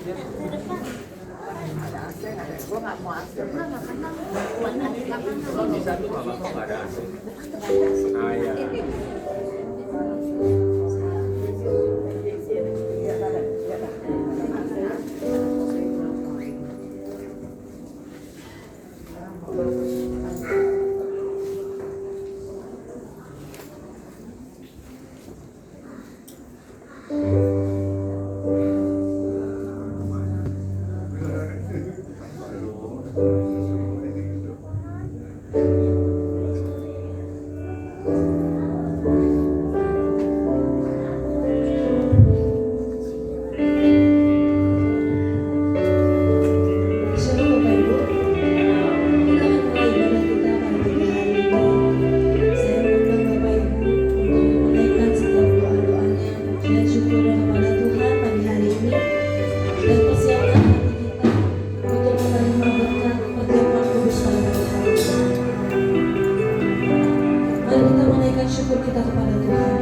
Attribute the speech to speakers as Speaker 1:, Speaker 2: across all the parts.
Speaker 1: Ada AC nggak ada? Gue nggak mau AC.
Speaker 2: Kalau bisa tuh nggak apa-apa nggak ada AC. Ah ya.
Speaker 3: Shalom Bapak Ibu, kita akan mulai ibadah kita pada pagi hari ini. Saya mengundang Bapak Ibu untuk menaikkan setiap doa-doanya, dan syukur kepada Tuhan pagi hari ini, dan persiapkan hati kita untuk menerima berkat perjamuan kudus pada pagi hari ini. Mari kita menaikkan syukur kita kepada Tuhan.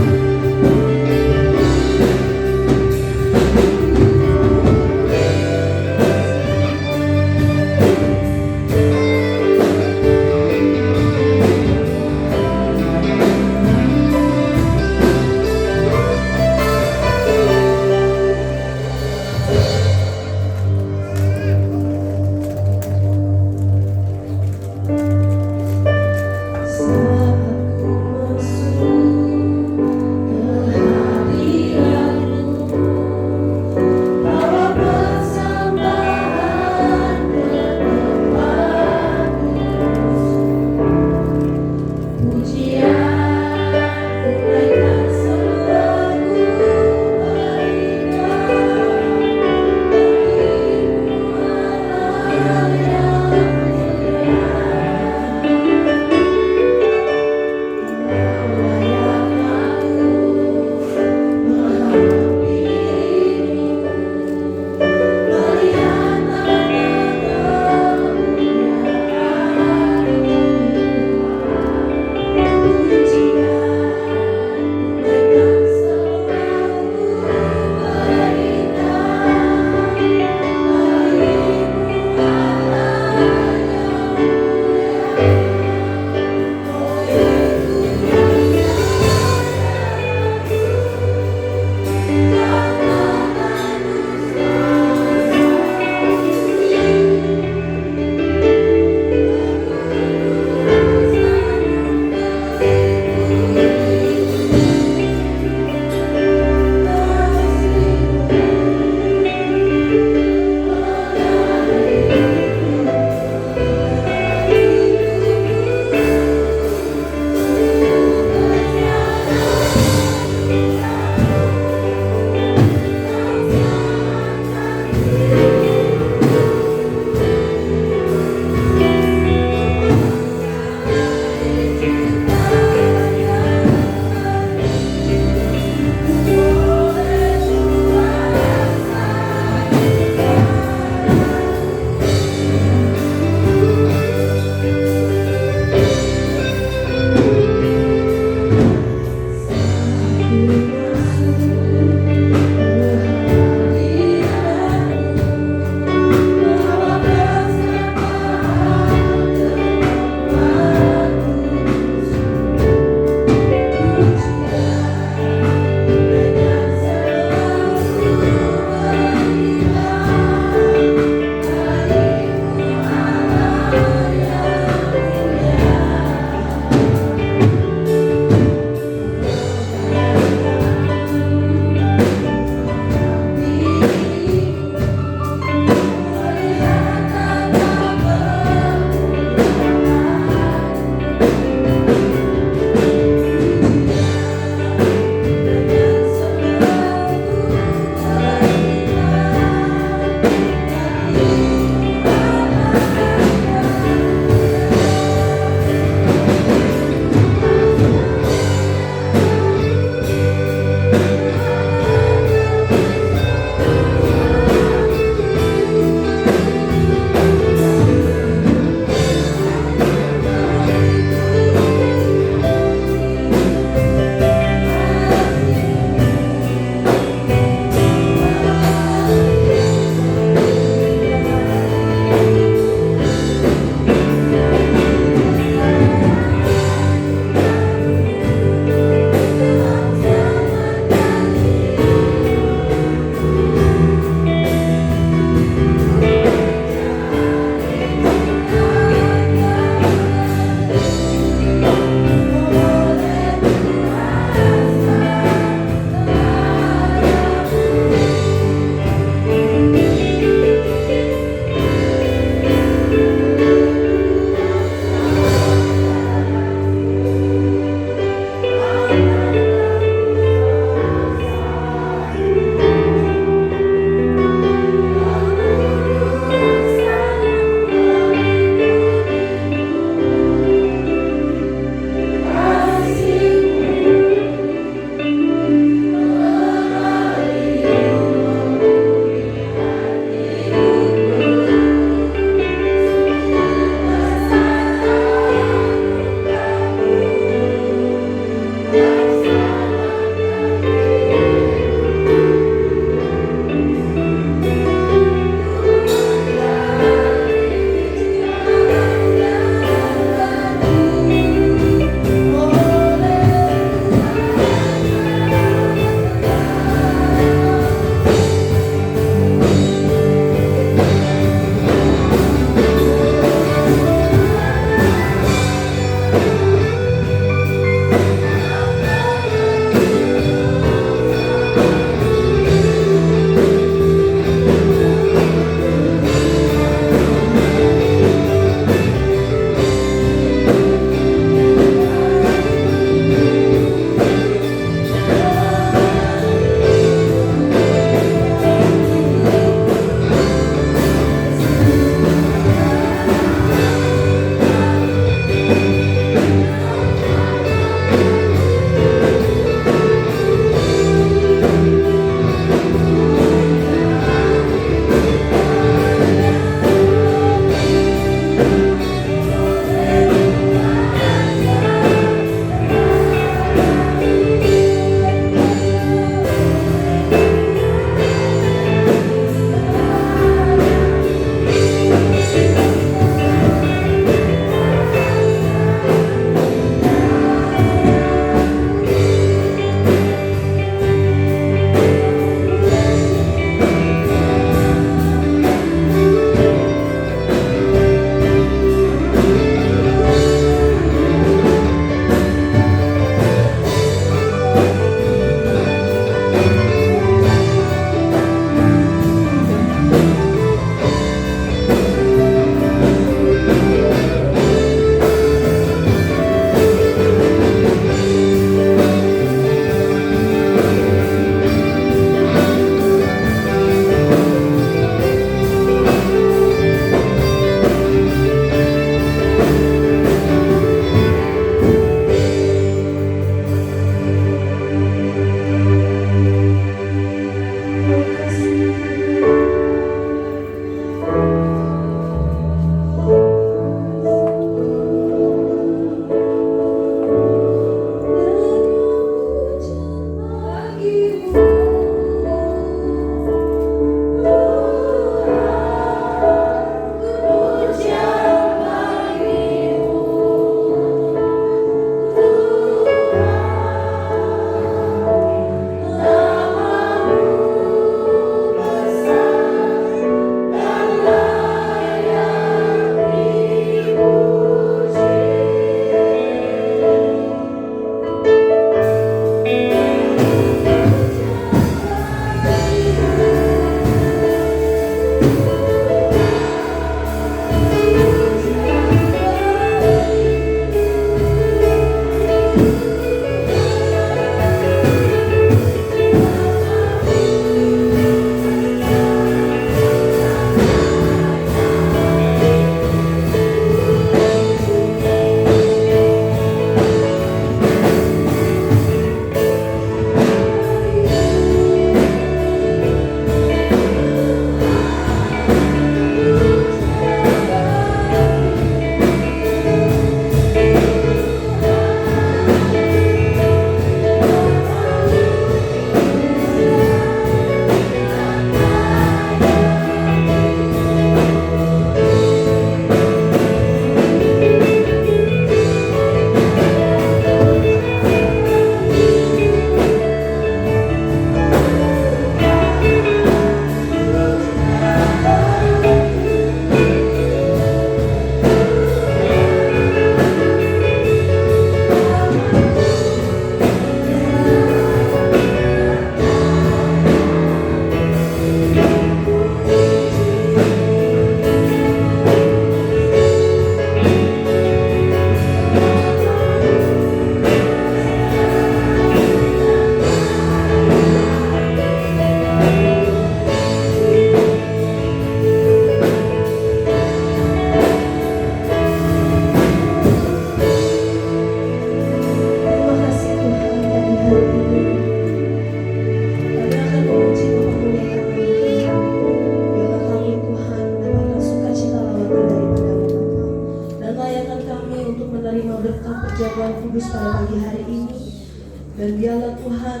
Speaker 3: Dan biarlah Tuhan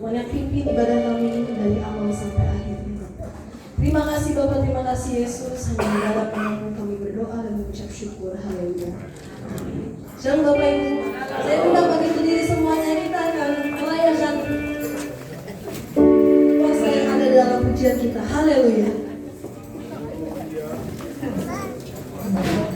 Speaker 3: yang pimpin ibadah kami ini dari awal sampai akhir. Terima kasih Bapak, terima kasih Yesus. Hanya di dalam nama kami berdoa dan mengucap syukur. Haleluya. Shalom Bapak Ibu. Saya undang bagi berdiri semuanya, kita akan merayakan kuasa yang ada dalam pujian kita. Haleluya. Thank you.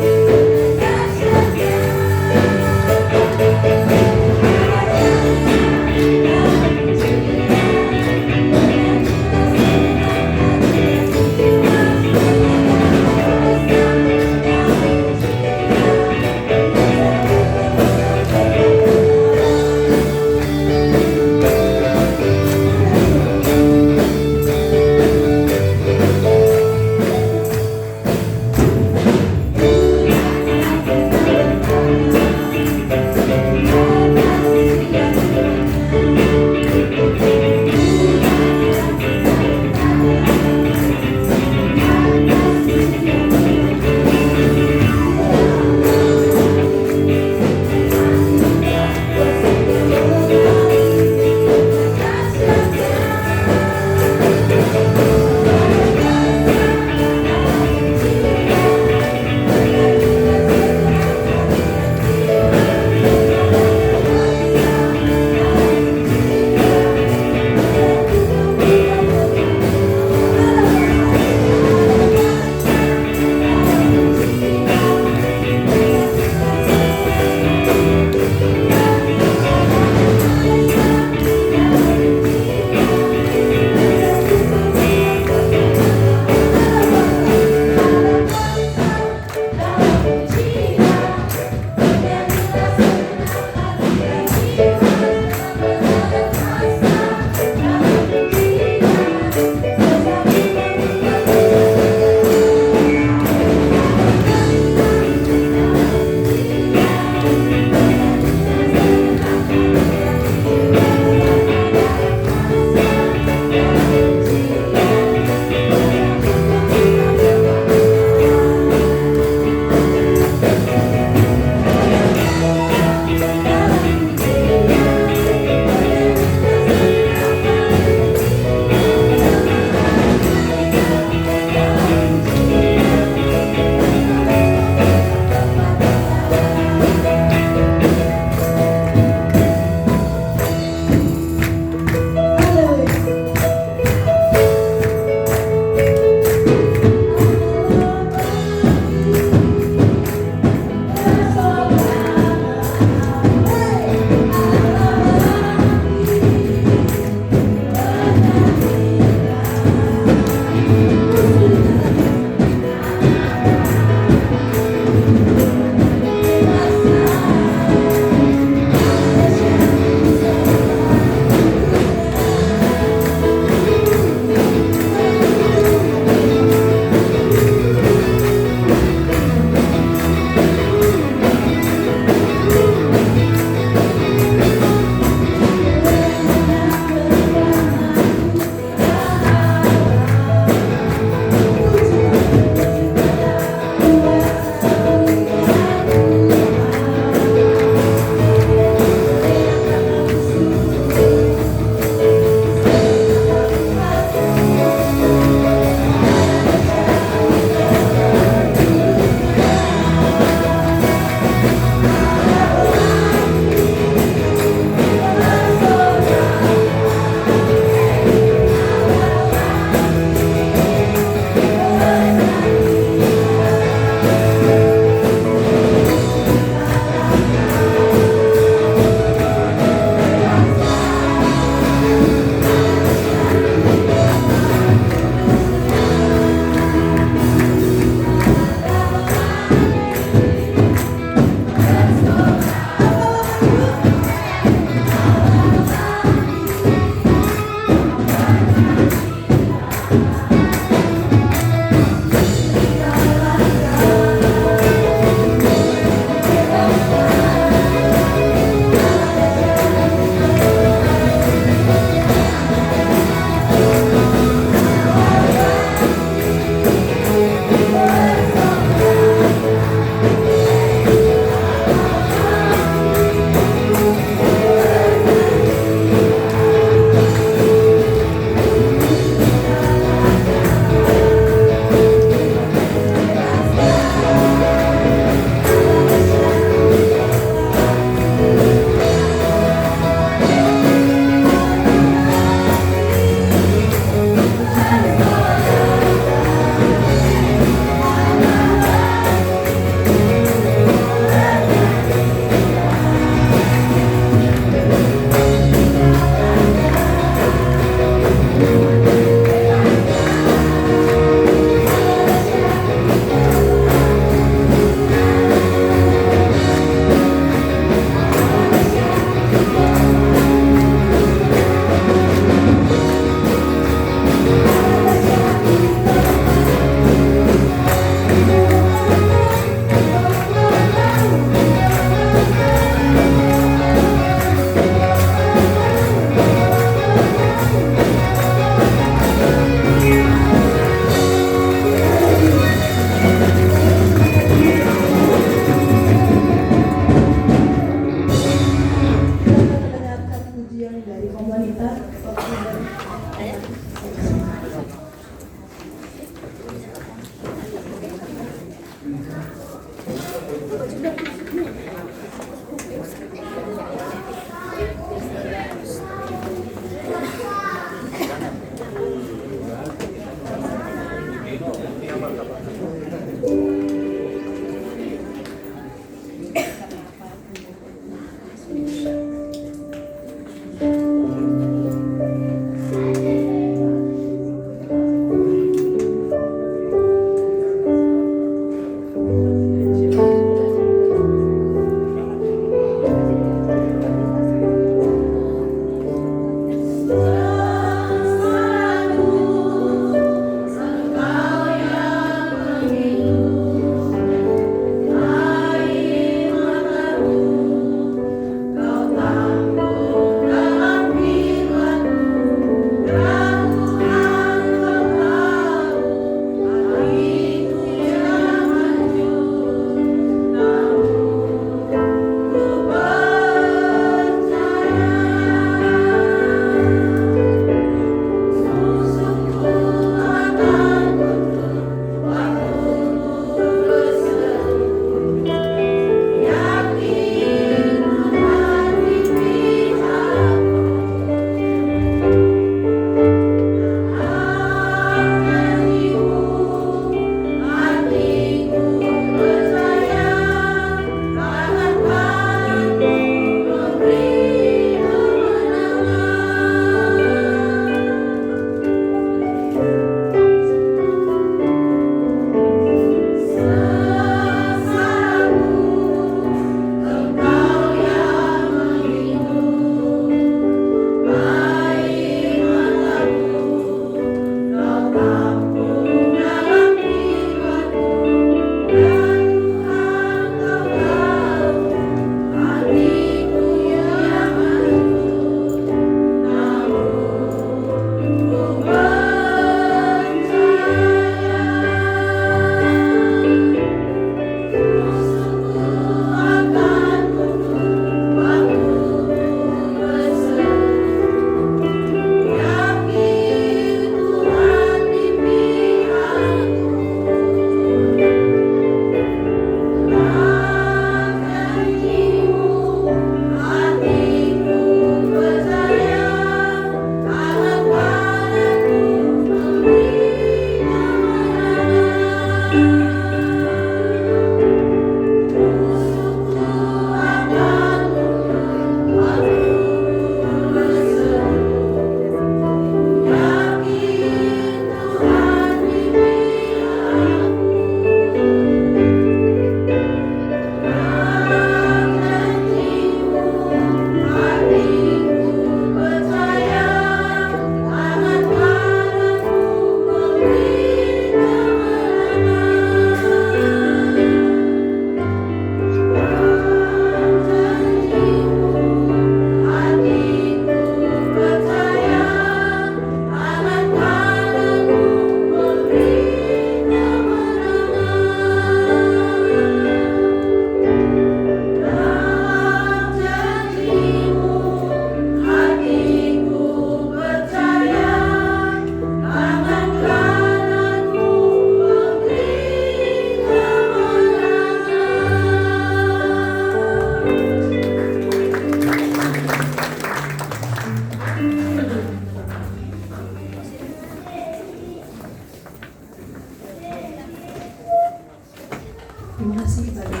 Speaker 3: Terima kasih kepada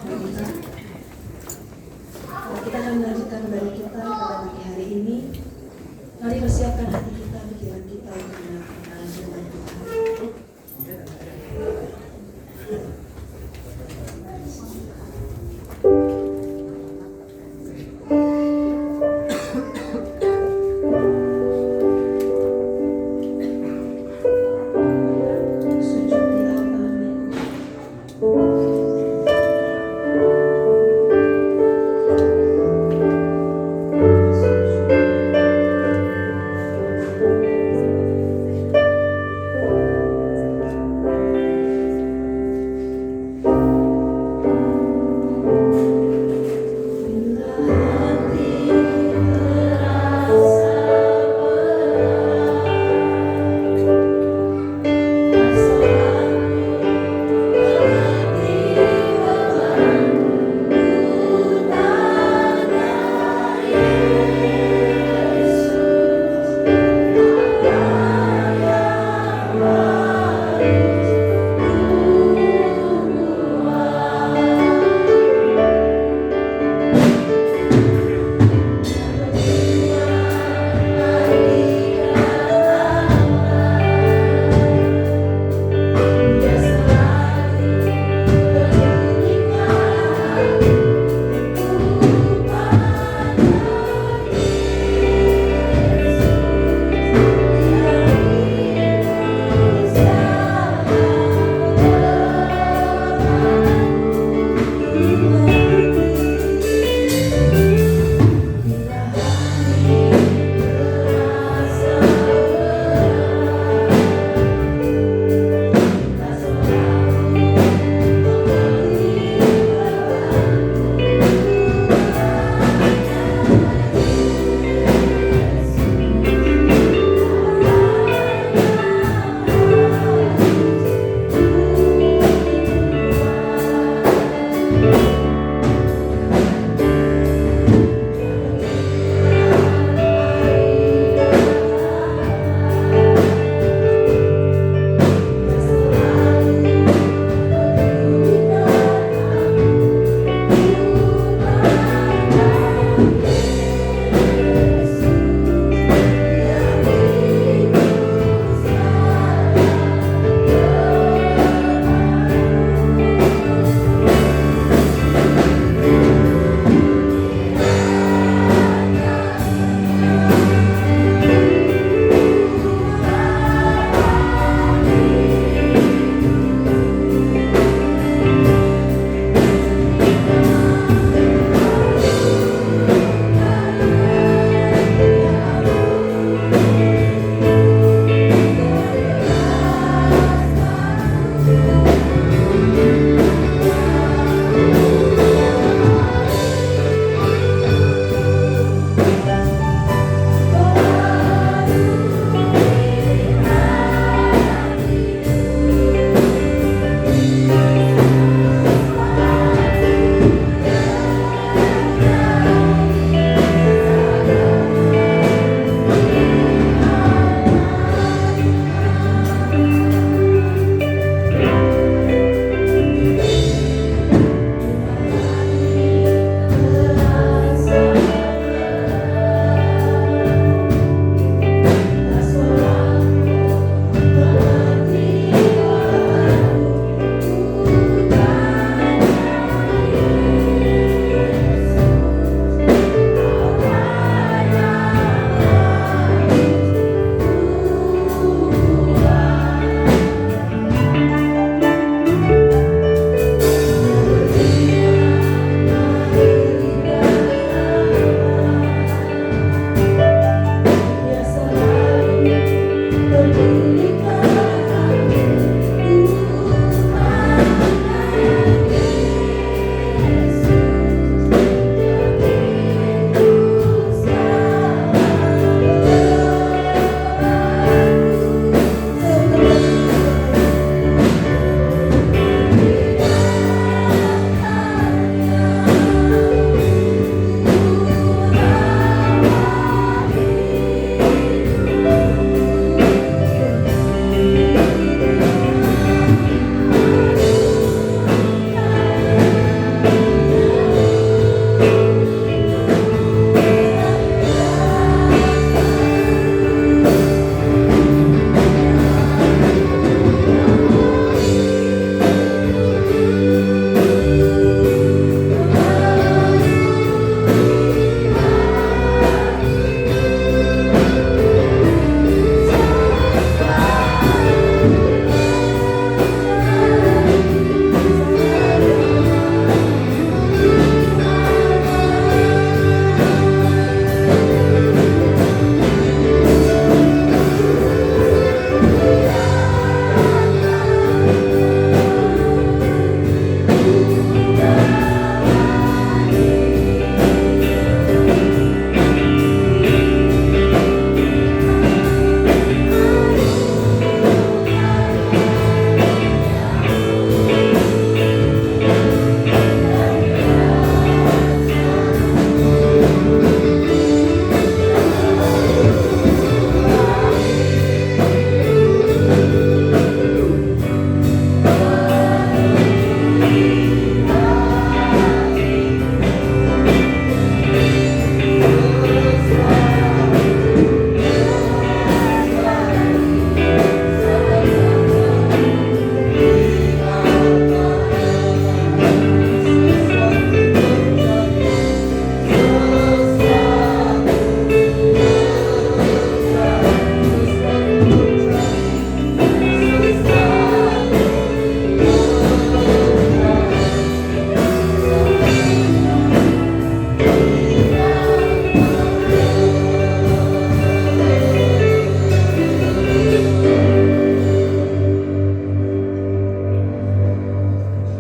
Speaker 3: Tuhan. Kita akan melanjutkan ibadah kita pada pagi hari ini. Mari persiapkan hati kita, pikiran kita untuk mendengarkan firman Tuhan. Sujud di atas.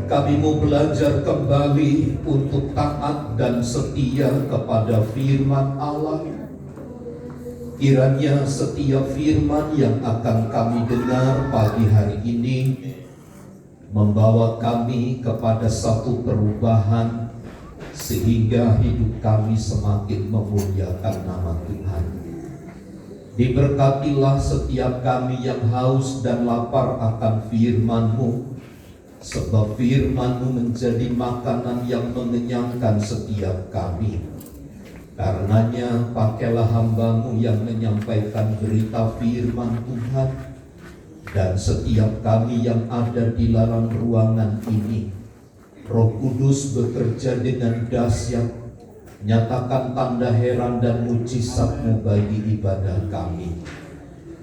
Speaker 4: kami mau belajar kembali untuk taat dan setia kepada firman Allah. Kiranya setiap firman yang akan kami dengar pagi hari ini membawa kami kepada satu perubahan, sehingga hidup kami semakin memuliakan nama Tuhan. Diberkatilah setiap kami yang haus dan lapar akan firman-Mu, sebab firman-Mu menjadi makanan yang mengenyangkan setiap kami. Karenanya pakailah hamba-Mu yang menyampaikan berita firman Tuhan, dan setiap kami yang ada di dalam ruangan ini, Roh Kudus bekerja dengan dahsyat, nyatakan tanda heran dan mujizat-Mu bagi ibadah kami.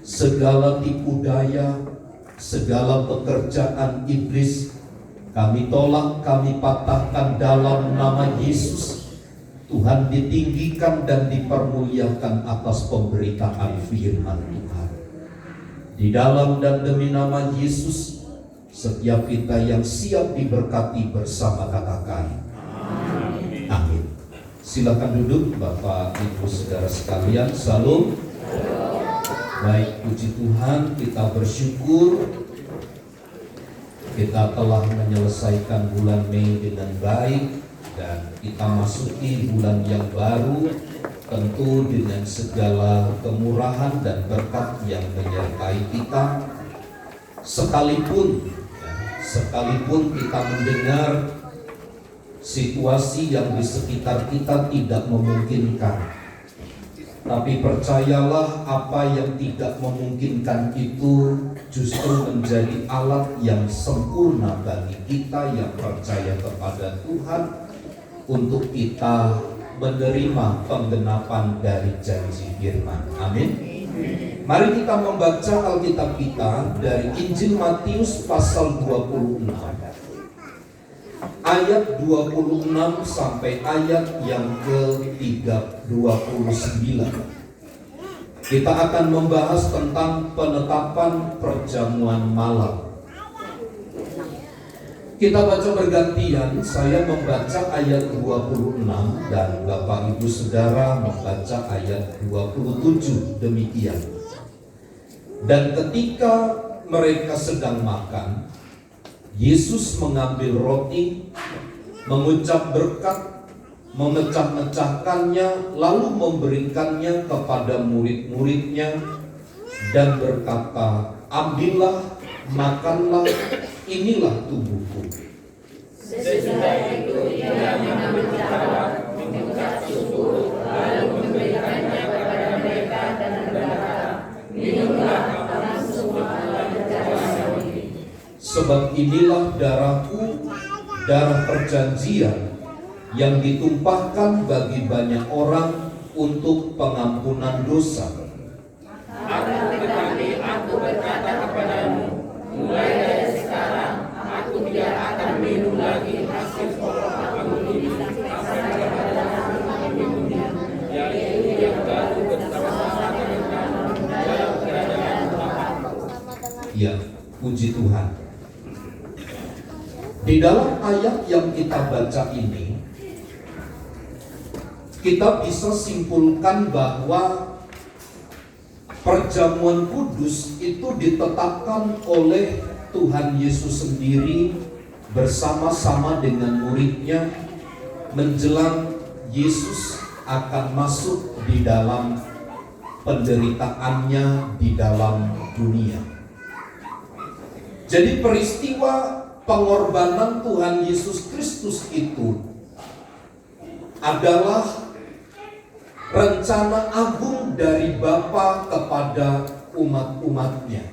Speaker 4: Segala tipu daya, segala pekerjaan iblis, kami tolak, kami patahkan dalam nama Yesus. Tuhan ditinggikan dan dipermuliakan atas pemberitaan firman Tuhan. Di dalam dan demi nama Yesus, setiap kita yang siap diberkati bersama katakan amin. Amin. Silakan duduk Bapak Ibu Saudara sekalian. Salam. Baik, puji Tuhan, kita bersyukur kita telah menyelesaikan bulan Mei dengan baik, dan kita masuki bulan yang baru tentu dengan segala kemurahan dan berkat yang menyertai kita. Sekalipun kita mendengar situasi yang di sekitar kita tidak memungkinkan, tapi percayalah apa yang tidak memungkinkan itu justru menjadi alat yang sempurna bagi kita yang percaya kepada Tuhan, untuk kita menerima penggenapan dari janji firman. Amin. Mari kita membaca Alkitab kita dari Injil Matius pasal 26 ayat 26 sampai ayat yang ke-29. Kita akan membahas tentang penetapan perjamuan malam. Kita baca bergantian, saya membaca ayat 26 dan Bapak Ibu Saudara membaca ayat 27, demikian. Dan ketika mereka sedang makan, Yesus mengambil roti, mengucap berkat, memecah-mecahkannya, lalu memberikannya kepada murid-muridnya dan berkata, "Ambillah, makanlah, inilah tubuhku."
Speaker 1: Sesudah itu ia mengambil cawan, mengucap syukur, lalu memberikannya kepada mereka dan berkata, "Minumlah kamu semua dari cawan ini.
Speaker 4: Sebab inilah darahku, darah perjanjian yang ditumpahkan bagi banyak orang untuk pengampunan dosa.
Speaker 1: Akan tetapi aku berkata kepadamu, mulai dari sekarang aku tidak akan minum lagi hasil pokok anggur ini sampai kepada hari minumnya, yaitu yang baru bersama-sama dengan kamu dalam kerajaan Bapa."
Speaker 4: Ya, puji Tuhan. Di dalam ayat yang kita baca ini, kita bisa simpulkan bahwa perjamuan kudus itu ditetapkan oleh Tuhan Yesus sendiri bersama-sama dengan muridnya menjelang Yesus akan masuk di dalam penderitaannya di dalam dunia. Jadi peristiwa pengorbanan Tuhan Yesus Kristus itu adalah rencana agung dari Bapa kepada umat-umatnya,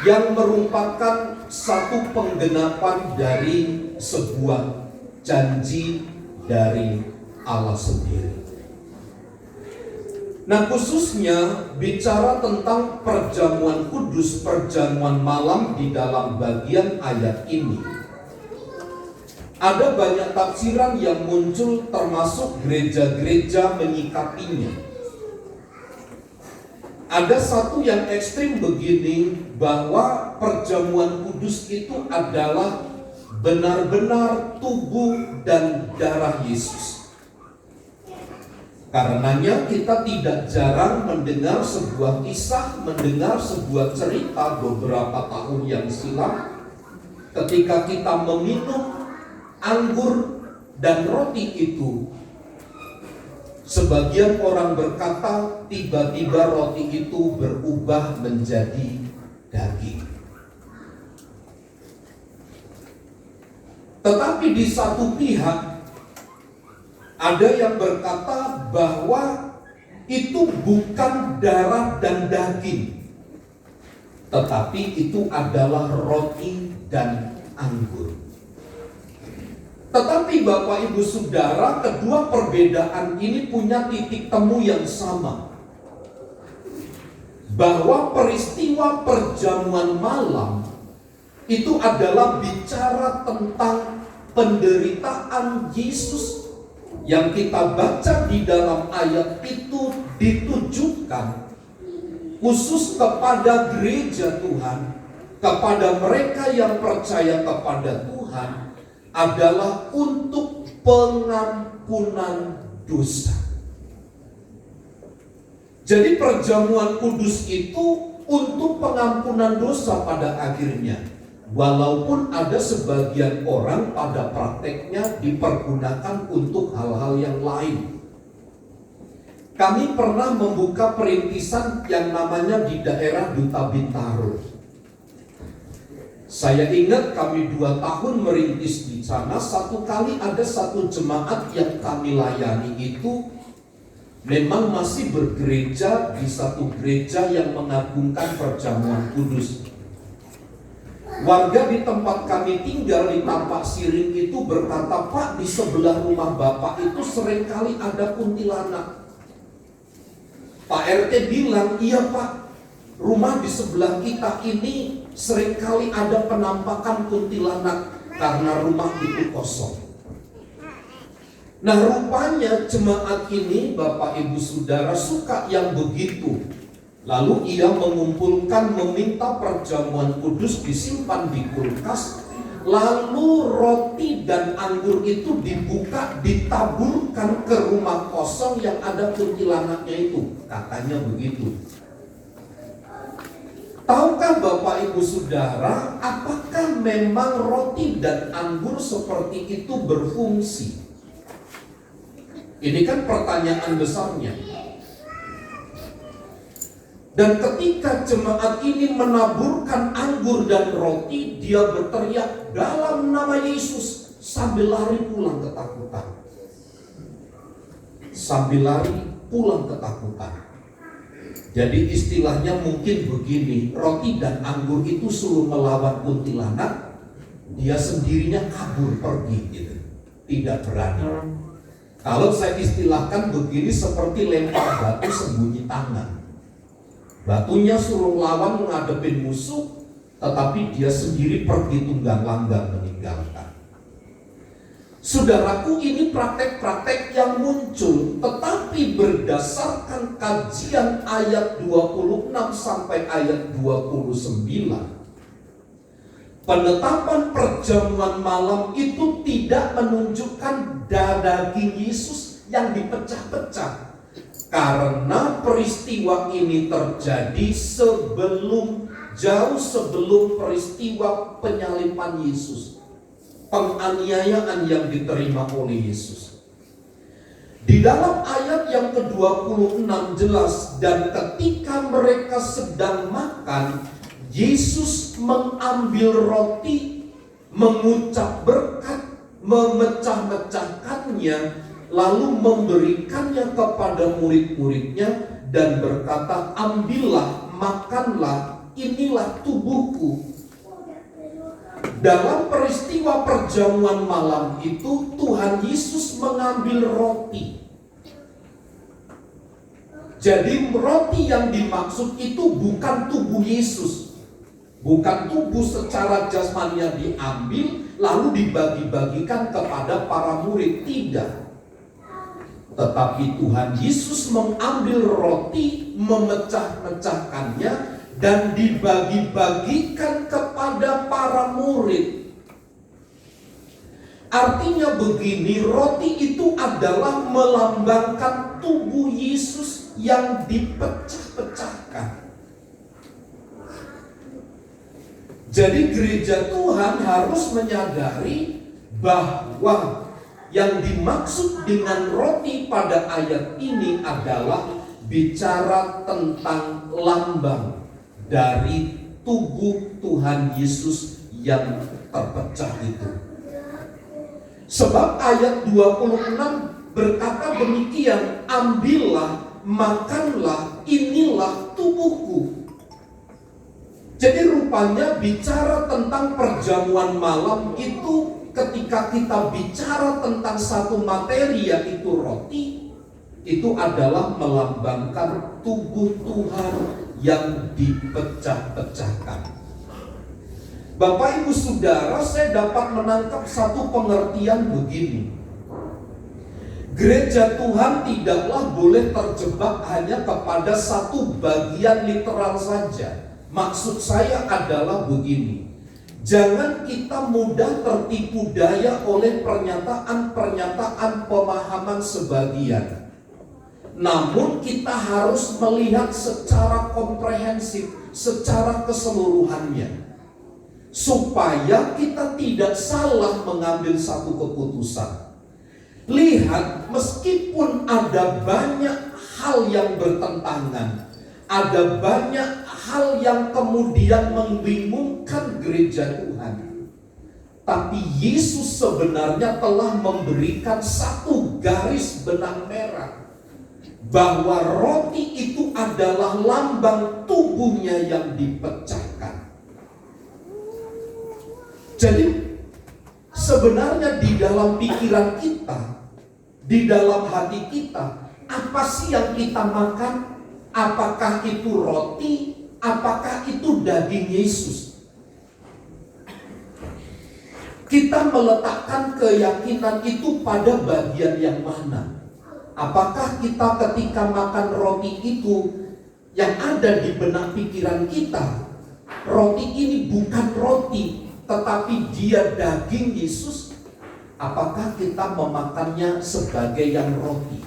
Speaker 4: yang merupakan satu penggenapan dari sebuah janji dari Allah sendiri. Nah, khususnya bicara tentang perjamuan kudus, perjamuan malam di dalam bagian ayat ini, ada banyak tafsiran yang muncul, termasuk gereja-gereja menyikapinya. Ada satu yang ekstrim begini, bahwa perjamuan kudus itu adalah benar-benar tubuh dan darah Yesus. Karenanya kita tidak jarang mendengar sebuah kisah, mendengar sebuah cerita beberapa tahun yang silam, ketika kita meminum anggur dan roti itu, sebagian orang berkata tiba-tiba roti itu berubah menjadi daging. Tetapi di satu pihak ada yang berkata bahwa itu bukan darah dan daging, tetapi itu adalah roti dan anggur. Tetapi Bapak Ibu Saudara, kedua perbedaan ini punya titik temu yang sama, bahwa peristiwa perjamuan malam itu adalah bicara tentang penderitaan Yesus. Yang kita baca di dalam ayat itu ditujukan khusus kepada gereja Tuhan, kepada mereka yang percaya kepada Tuhan, adalah untuk pengampunan dosa. Jadi perjamuan kudus itu untuk pengampunan dosa pada akhirnya. Walaupun ada sebagian orang pada prakteknya dipergunakan untuk hal-hal yang lain. Kami pernah membuka perintisan yang namanya di daerah Duta Bintaro. Saya ingat kami 2 tahun merintis di sana. Satu kali ada satu jemaat yang kami layani itu memang masih bergereja di satu gereja yang mengagungkan perjamuan kudus. Warga di tempat kami tinggal di Tampak Siring itu berkata, "Pak, di sebelah rumah Bapak itu seringkali ada kuntilanak." Pak RT bilang, "Iya Pak, rumah di sebelah kita ini seringkali ada penampakan kuntilanak karena rumah itu kosong." Nah, rupanya jemaat ini, Bapak Ibu Saudara, suka yang begitu. Lalu ia mengumpulkan, meminta perjamuan kudus disimpan di kulkas. Lalu roti dan anggur itu dibuka, ditaburkan ke rumah kosong yang ada kuntilanaknya itu. Katanya begitu. Tahukah Bapak Ibu Saudara, apakah memang roti dan anggur seperti itu berfungsi? Ini kan pertanyaan besarnya. Dan ketika jemaat ini menaburkan anggur dan roti, dia berteriak dalam nama Yesus sambil lari pulang ketakutan. Sambil lari pulang ketakutan. Jadi istilahnya mungkin begini, roti dan anggur itu suruh melawan kuntilanak, dia sendirinya kabur pergi gitu. Tidak berani. Kalau saya istilahkan begini, seperti lempar batu sembunyi tangan. Batunya suruh lawan menghadapin musuh, tetapi dia sendiri pergi tunggang langgang meninggalkan. Saudaraku, ini praktek-praktek yang muncul, tetapi berdasarkan kajian ayat 26 sampai ayat 29, penetapan perjamuan malam itu tidak menunjukkan daging Yesus yang dipecah-pecah. Karena peristiwa ini terjadi jauh sebelum peristiwa penyaliban Yesus, penganiayaan yang diterima oleh Yesus. Di dalam ayat yang ke-26 jelas, dan ketika mereka sedang makan, Yesus mengambil roti, mengucap berkat, memecah-mecahkannya, lalu memberikannya kepada murid-muridnya dan berkata, "Ambillah, makanlah, inilah tubuhku." Dalam peristiwa perjamuan malam itu, Tuhan Yesus mengambil roti. Jadi roti yang dimaksud itu bukan tubuh Yesus, bukan tubuh secara jasmania diambil lalu dibagi-bagikan kepada para murid, tidak. Tetapi Tuhan Yesus mengambil roti, memecah-mecahkannya, dan dibagi-bagikan kepada para murid. Artinya begini, roti itu adalah melambangkan tubuh Yesus yang dipecah-pecahkan. Jadi gereja Tuhan harus menyadari bahwa yang dimaksud dengan roti pada ayat ini adalah bicara tentang lambang dari tubuh Tuhan Yesus yang terpecah itu. Sebab ayat 26 berkata demikian, ambillah, makanlah, inilah tubuhku. Jadi rupanya bicara tentang perjamuan malam itu, ketika kita bicara tentang satu materi yaitu roti, itu adalah melambangkan tubuh Tuhan yang dipecah-pecahkan. Bapak Ibu Saudara, saya dapat menangkap satu pengertian begini. Gereja Tuhan tidaklah boleh terjebak hanya kepada satu bagian literal saja. Maksud saya adalah begini. Jangan kita mudah tertipu daya oleh pernyataan-pernyataan pemahaman sebagian. Namun kita harus melihat secara komprehensif, secara keseluruhannya, supaya kita tidak salah mengambil satu keputusan. Lihat, meskipun ada banyak hal yang bertentangan, ada banyak hal yang kemudian membingungkan gereja Tuhan, tapi Yesus sebenarnya telah memberikan satu garis benang merah, bahwa roti itu adalah lambang tubuhnya yang dipecahkan. Jadi sebenarnya di dalam pikiran kita, di dalam hati kita, apa sih yang kita makan? Apakah itu roti? Apakah itu daging Yesus? Kita meletakkan keyakinan itu pada bagian yang mana? Apakah kita ketika makan roti itu, yang ada di benak pikiran kita, roti ini bukan roti, tetapi dia daging Yesus? Apakah kita memakannya sebagai yang roti?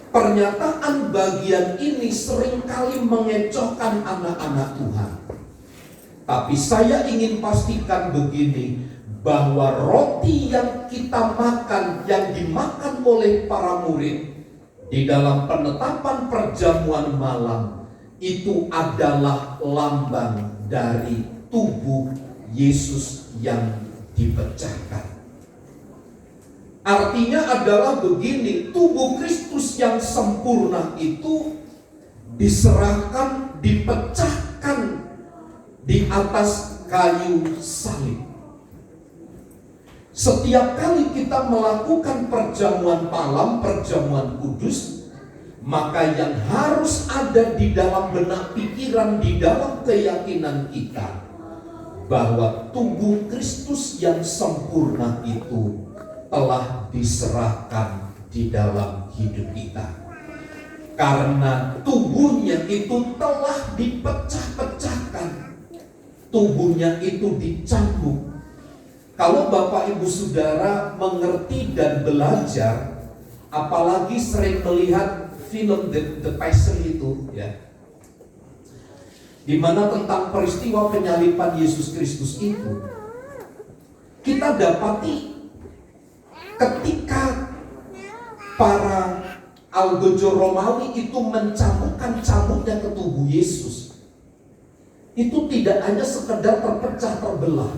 Speaker 4: Pernyataan bagian ini seringkali mengecohkan anak-anak Tuhan. Tapi saya ingin pastikan begini, bahwa roti yang kita makan, yang dimakan oleh para murid di dalam penetapan perjamuan malam, itu adalah lambang dari tubuh Yesus yang dipecahkan. Artinya adalah begini, tubuh Kristus yang sempurna itu diserahkan, dipecahkan di atas kayu salib. Setiap kali kita melakukan perjamuan malam, perjamuan kudus, maka yang harus ada di dalam benak pikiran, di dalam keyakinan kita, bahwa tubuh Kristus yang sempurna itu telah diserahkan di dalam hidup kita. Karena tubuhnya itu telah dipecah-pecahkan, tubuhnya itu dicambuk. Kalau Bapak Ibu Saudara mengerti dan belajar, apalagi sering melihat film The Passion itu, ya, di mana tentang peristiwa penyaliban Yesus Kristus itu, kita dapati ketika para algojo Romawi itu mencambukkan cambuknya ke tubuh Yesus, itu tidak hanya sekedar terpecah terbelah,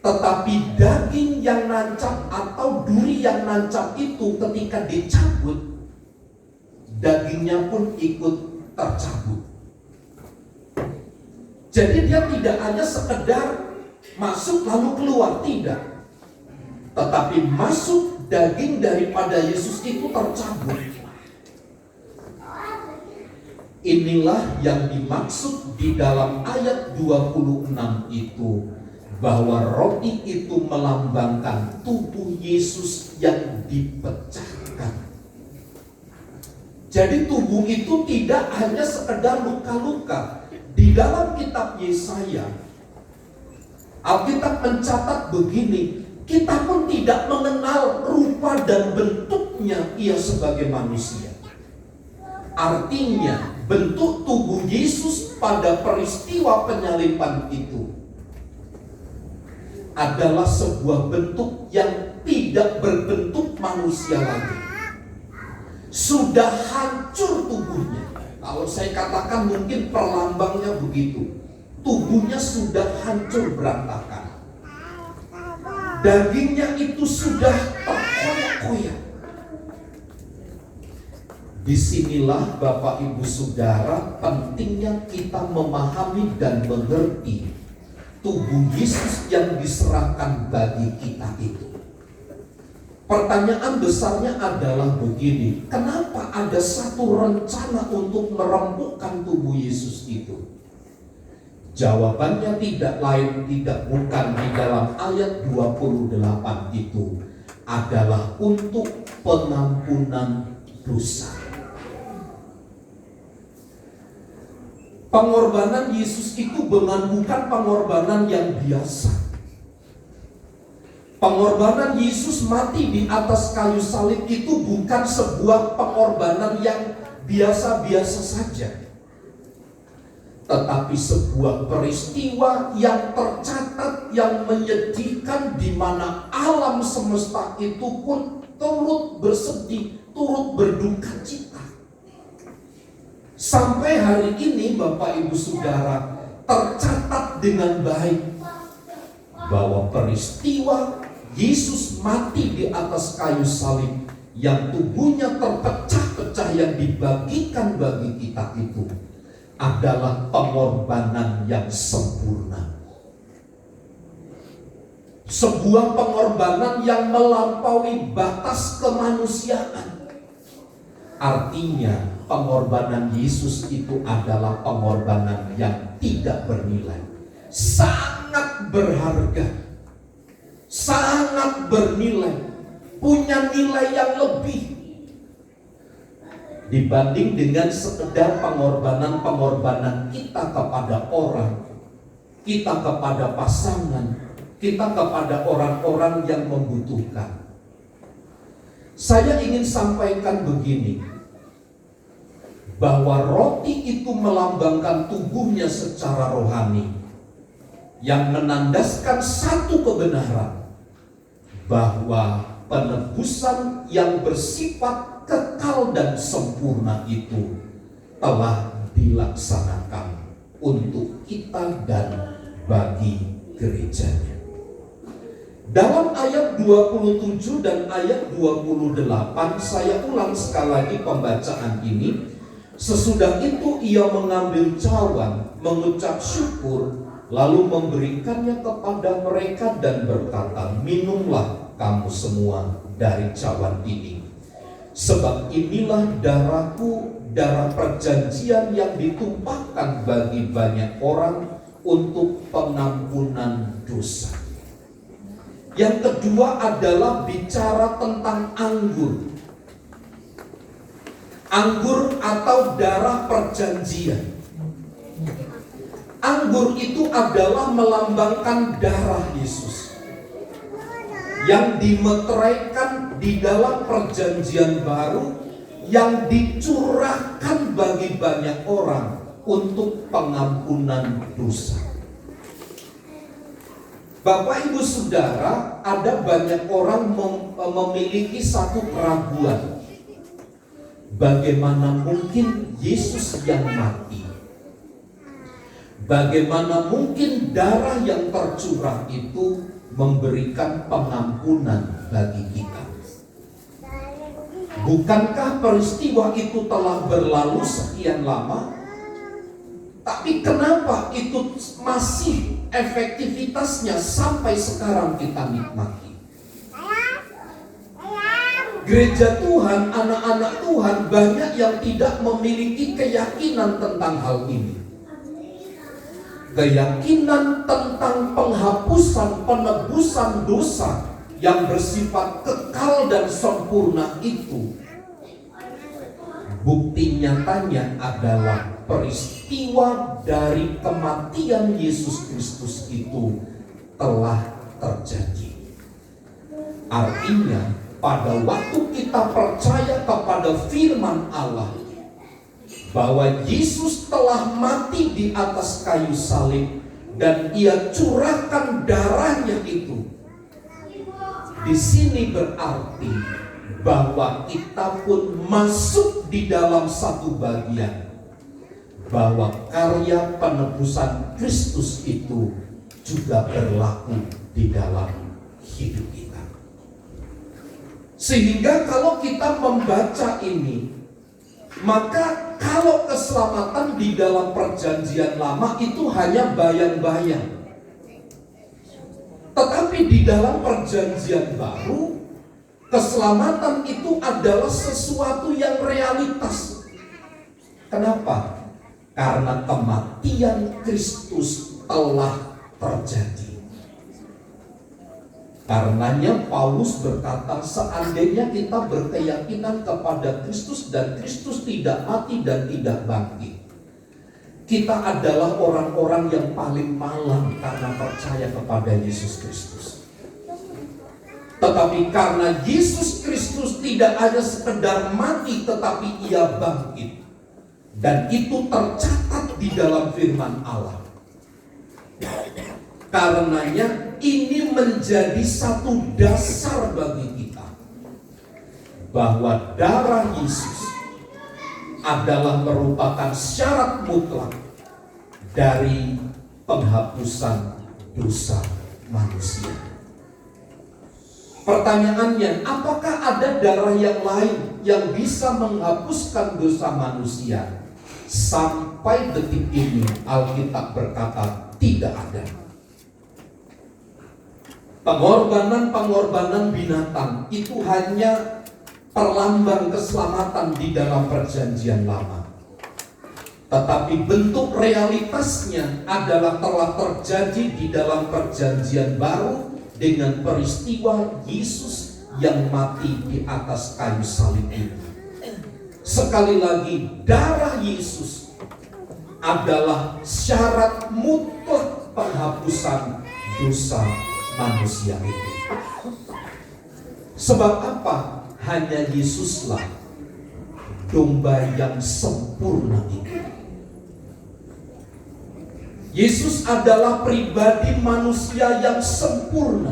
Speaker 4: tetapi daging yang nancap atau duri yang nancap itu ketika dicabut, dagingnya pun ikut tercabut. Jadi dia tidak hanya sekedar masuk lalu keluar, tidak. Tetapi masuk daging daripada Yesus itu tercabut. Inilah yang dimaksud di dalam ayat 26 itu bahwa roti itu melambangkan tubuh Yesus yang dipecahkan. Jadi tubuh itu tidak hanya sekedar luka-luka. Di dalam kitab Yesaya, Alkitab mencatat begini, kita pun tidak mengenal rupa dan bentuknya ia sebagai manusia. Artinya, bentuk tubuh Yesus pada peristiwa penyaliban itu adalah sebuah bentuk yang tidak berbentuk manusia lagi. Sudah hancur tubuhnya. Kalau saya katakan mungkin perlambangnya begitu. Tubuhnya sudah hancur berantakan. Dagingnya itu sudah terkoyak-koyak. Disinilah Bapak Ibu Saudara pentingnya kita memahami dan mengerti tubuh Yesus yang diserahkan bagi kita itu. Pertanyaan besarnya adalah begini, kenapa ada satu rencana untuk merembukan tubuh Yesus itu? Jawabannya tidak lain tidak bukan di dalam ayat 28 itu adalah untuk pengampunan dosa. Pengorbanan Yesus itu bukan pengorbanan yang biasa. Pengorbanan Yesus mati di atas kayu salib itu bukan sebuah pengorbanan yang biasa-biasa saja, tetapi sebuah peristiwa yang tercatat, yang menyedihkan, di mana alam semesta itu pun turut bersedih, turut berduka cita. Sampai hari ini Bapak Ibu Saudara tercatat dengan baik bahwa peristiwa Yesus mati di atas kayu salib, yang tubuhnya terpecah-pecah, yang dibagikan bagi kita itu adalah pengorbanan yang sempurna. Sebuah pengorbanan yang melampaui batas kemanusiaan. Artinya pengorbanan Yesus itu adalah pengorbanan yang tidak bernilai, sangat berharga, sangat bernilai, punya nilai yang lebih dibanding dengan sekedar pengorbanan kita kepada orang, kita kepada pasangan, kita kepada orang-orang yang membutuhkan. Saya ingin sampaikan begini, bahwa roti itu melambangkan tubuhnya secara rohani, yang menandaskan satu kebenaran, bahwa penebusan yang bersifat kekal dan sempurna itu telah dilaksanakan untuk kita dan bagi gerejanya. Dalam ayat 27 dan ayat 28, saya ulang sekali lagi pembacaan ini. Sesudah itu ia mengambil cawan, mengucap syukur, lalu memberikannya kepada mereka dan berkata, minumlah kamu semua dari cawan ini, sebab inilah darahku, darah perjanjian yang ditumpahkan bagi banyak orang untuk pengampunan dosa. Yang kedua adalah bicara tentang anggur. Anggur atau darah perjanjian. Anggur itu adalah melambangkan darah Yesus yang dimeteraikan di dalam perjanjian baru, yang dicurahkan bagi banyak orang untuk pengampunan dosa. Bapak Ibu Saudara, ada banyak orang memiliki satu keraguan. Bagaimana mungkin Yesus yang mati? Bagaimana mungkin darah yang tercurah itu memberikan pengampunan bagi kita? Bukankah peristiwa itu telah berlalu sekian lama? Tapi kenapa itu masih efektivitasnya sampai sekarang kita nikmati? Gereja Tuhan, anak-anak Tuhan banyak yang tidak memiliki keyakinan tentang hal ini. Keyakinan tentang penghapus penebusan dosa yang bersifat kekal dan sempurna itu, bukti nyatanya adalah peristiwa dari kematian Yesus Kristus itu telah terjadi. Artinya, pada waktu kita percaya kepada firman Allah bahwa Yesus telah mati di atas kayu salib dan Ia curahkan darahnya itu, di sini berarti bahwa kita pun masuk di dalam satu bagian bahwa karya penebusan Kristus itu juga berlaku di dalam hidup kita. Sehingga kalau kita membaca ini, maka kalau keselamatan di dalam perjanjian lama itu hanya bayang-bayang. Tetapi di dalam perjanjian baru, keselamatan itu adalah sesuatu yang realitas. Kenapa? Karena kematian Kristus telah terjadi. Karenanya Paulus berkata, seandainya kita berkeyakinan kepada Kristus dan Kristus tidak mati dan tidak bangkit, kita adalah orang-orang yang paling malang karena percaya kepada Yesus Kristus. Tetapi karena Yesus Kristus tidak hanya sekedar mati, tetapi Ia bangkit, dan itu tercatat di dalam firman Allah. Karenanya ini menjadi satu dasar bagi kita bahwa darah Yesus adalah merupakan syarat mutlak dari penghapusan dosa manusia. Pertanyaannya, apakah ada darah yang lain yang bisa menghapuskan dosa manusia? Sampai detik ini Alkitab berkata tidak ada. Pengorbanan binatang itu hanya perlambang keselamatan di dalam perjanjian lama. Tetapi bentuk realitasnya adalah telah terjadi di dalam perjanjian baru dengan peristiwa Yesus yang mati di atas kayu salib itu. Sekali lagi, darah Yesus adalah syarat mutlak penghapusan dosa manusia itu. Sebab apa? Hanya Yesuslah domba yang sempurna itu. Yesus adalah pribadi manusia yang sempurna.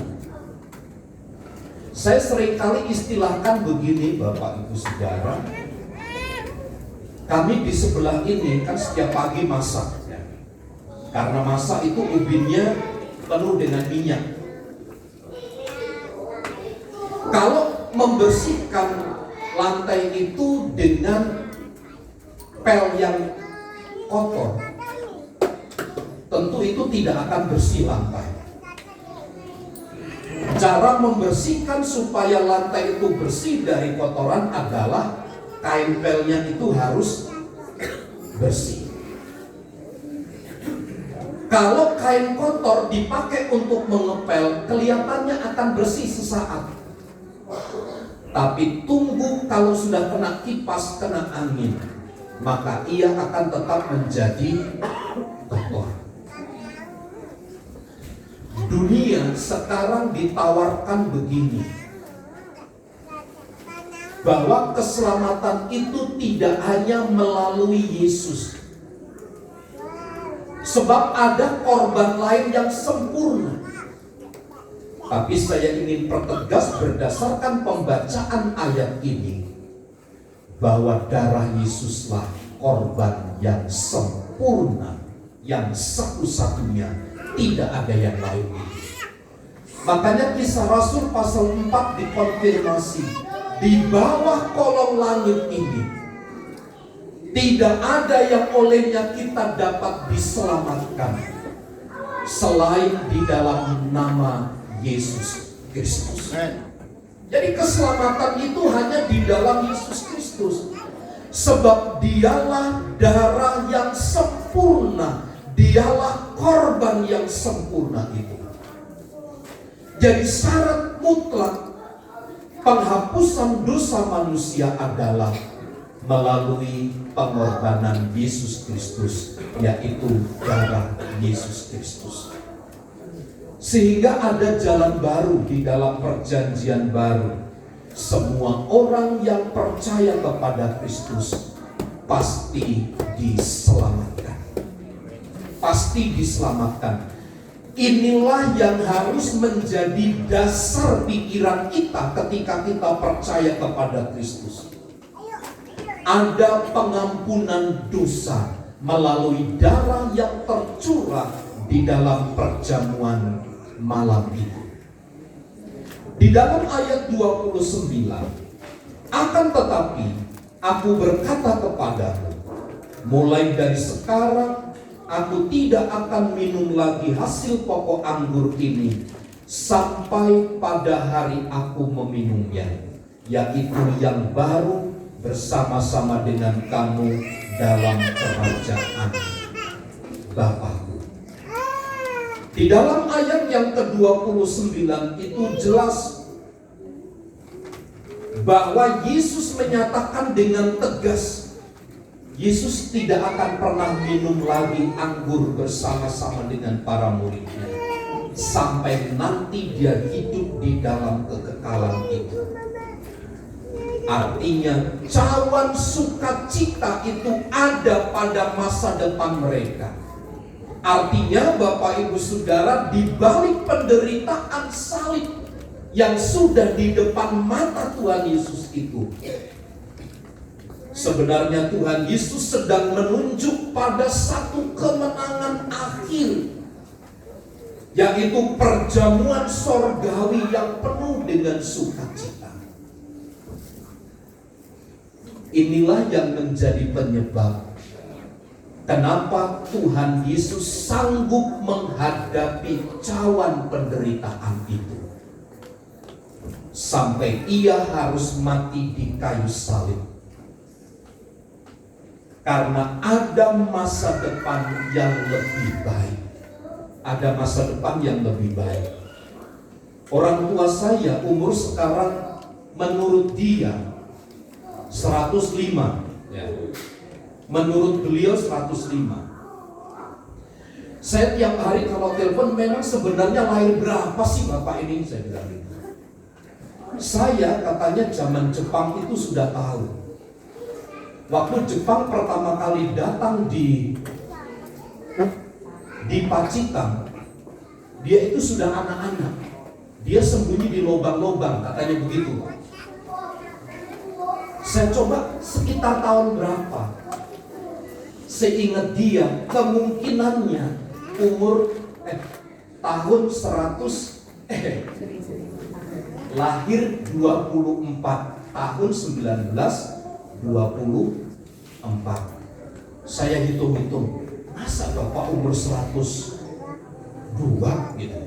Speaker 4: Saya seringkali istilahkan begini, Bapak Ibu Saudara. Kami di sebelah ini kan setiap pagi masak, karena masak itu ubinnya penuh dengan minyak. Kalau membersihkan lantai itu dengan pel yang kotor, tentu itu tidak akan bersih lantai. Cara membersihkan supaya lantai itu bersih dari kotoran adalah kain pelnya itu harus bersih. Kalau kain kotor dipakai untuk mengepel, kelihatannya akan bersih sesaat. Tapi tunggu kalau sudah kena kipas, kena angin, maka ia akan tetap menjadi kotor. Dunia sekarang ditawarkan begini, bahwa keselamatan itu tidak hanya melalui Yesus, sebab ada korban lain yang sempurna. Tapi saya ingin pertegas berdasarkan pembacaan ayat ini, bahwa darah Yesuslah korban yang sempurna, yang satu-satunya, tidak ada yang lain. Makanya Kisah Rasul pasal 4 dikonfirmasi, di bawah kolong langit ini tidak ada yang olehnya kita dapat diselamatkan selain di dalam nama Yesus Kristus. Jadi keselamatan itu hanya di dalam Yesus Kristus, sebab dialah darah yang sempurna, dialah korban yang sempurna itu. Jadi syarat mutlak penghapusan dosa manusia adalah melalui pengorbanan Yesus Kristus, yaitu darah Yesus Kristus. Sehingga ada jalan baru di dalam perjanjian baru. Semua orang yang percaya kepada Kristus pasti diselamatkan. Pasti diselamatkan. Inilah yang harus menjadi dasar pikiran kita ketika kita percaya kepada Kristus. Ada pengampunan dosa melalui darah yang tercurah di dalam perjamuan malam itu. Di dalam ayat 29, akan tetapi aku berkata kepadamu, mulai dari sekarang aku tidak akan minum lagi hasil pokok anggur ini sampai pada hari aku meminumnya, yaitu yang baru bersama-sama dengan kamu dalam kerajaan Bapa-Ku. Di dalam ayat yang ke-29 itu jelas bahwa Yesus menyatakan dengan tegas, Yesus tidak akan pernah minum lagi anggur bersama-sama dengan para muridnya sampai nanti dia hidup di dalam kekekalan itu. Artinya cawan sukacita itu ada pada masa depan mereka. Artinya Bapak Ibu Saudara, di balik penderitaan salib yang sudah di depan mata Tuhan Yesus itu, sebenarnya Tuhan Yesus sedang menunjuk pada satu kemenangan akhir, yaitu perjamuan sorgawi yang penuh dengan sukacita. Inilah yang menjadi penyebab kenapa Tuhan Yesus sanggup menghadapi cawan penderitaan itu, sampai ia harus mati di kayu salib. Karena ada masa depan yang lebih baik. Ada masa depan yang lebih baik. Orang tua saya umur sekarang menurut dia 105 ya. Menurut beliau 105. Saya tiap hari kalau telepon, memang sebenarnya lahir berapa sih Bapak ini? Saya bilang gitu. Saya katanya zaman Jepang itu sudah tahu. Waktu Jepang pertama kali datang di Pacitan, dia itu sudah anak-anak. Dia sembunyi di lubang-lubang, katanya begitu. Saya coba sekitar tahun berapa? Seingat dia, kemungkinannya umur tahun 100 lahir 24 tahun 1924. Saya hitung-hitung, masa Bapak umur 102 gitu.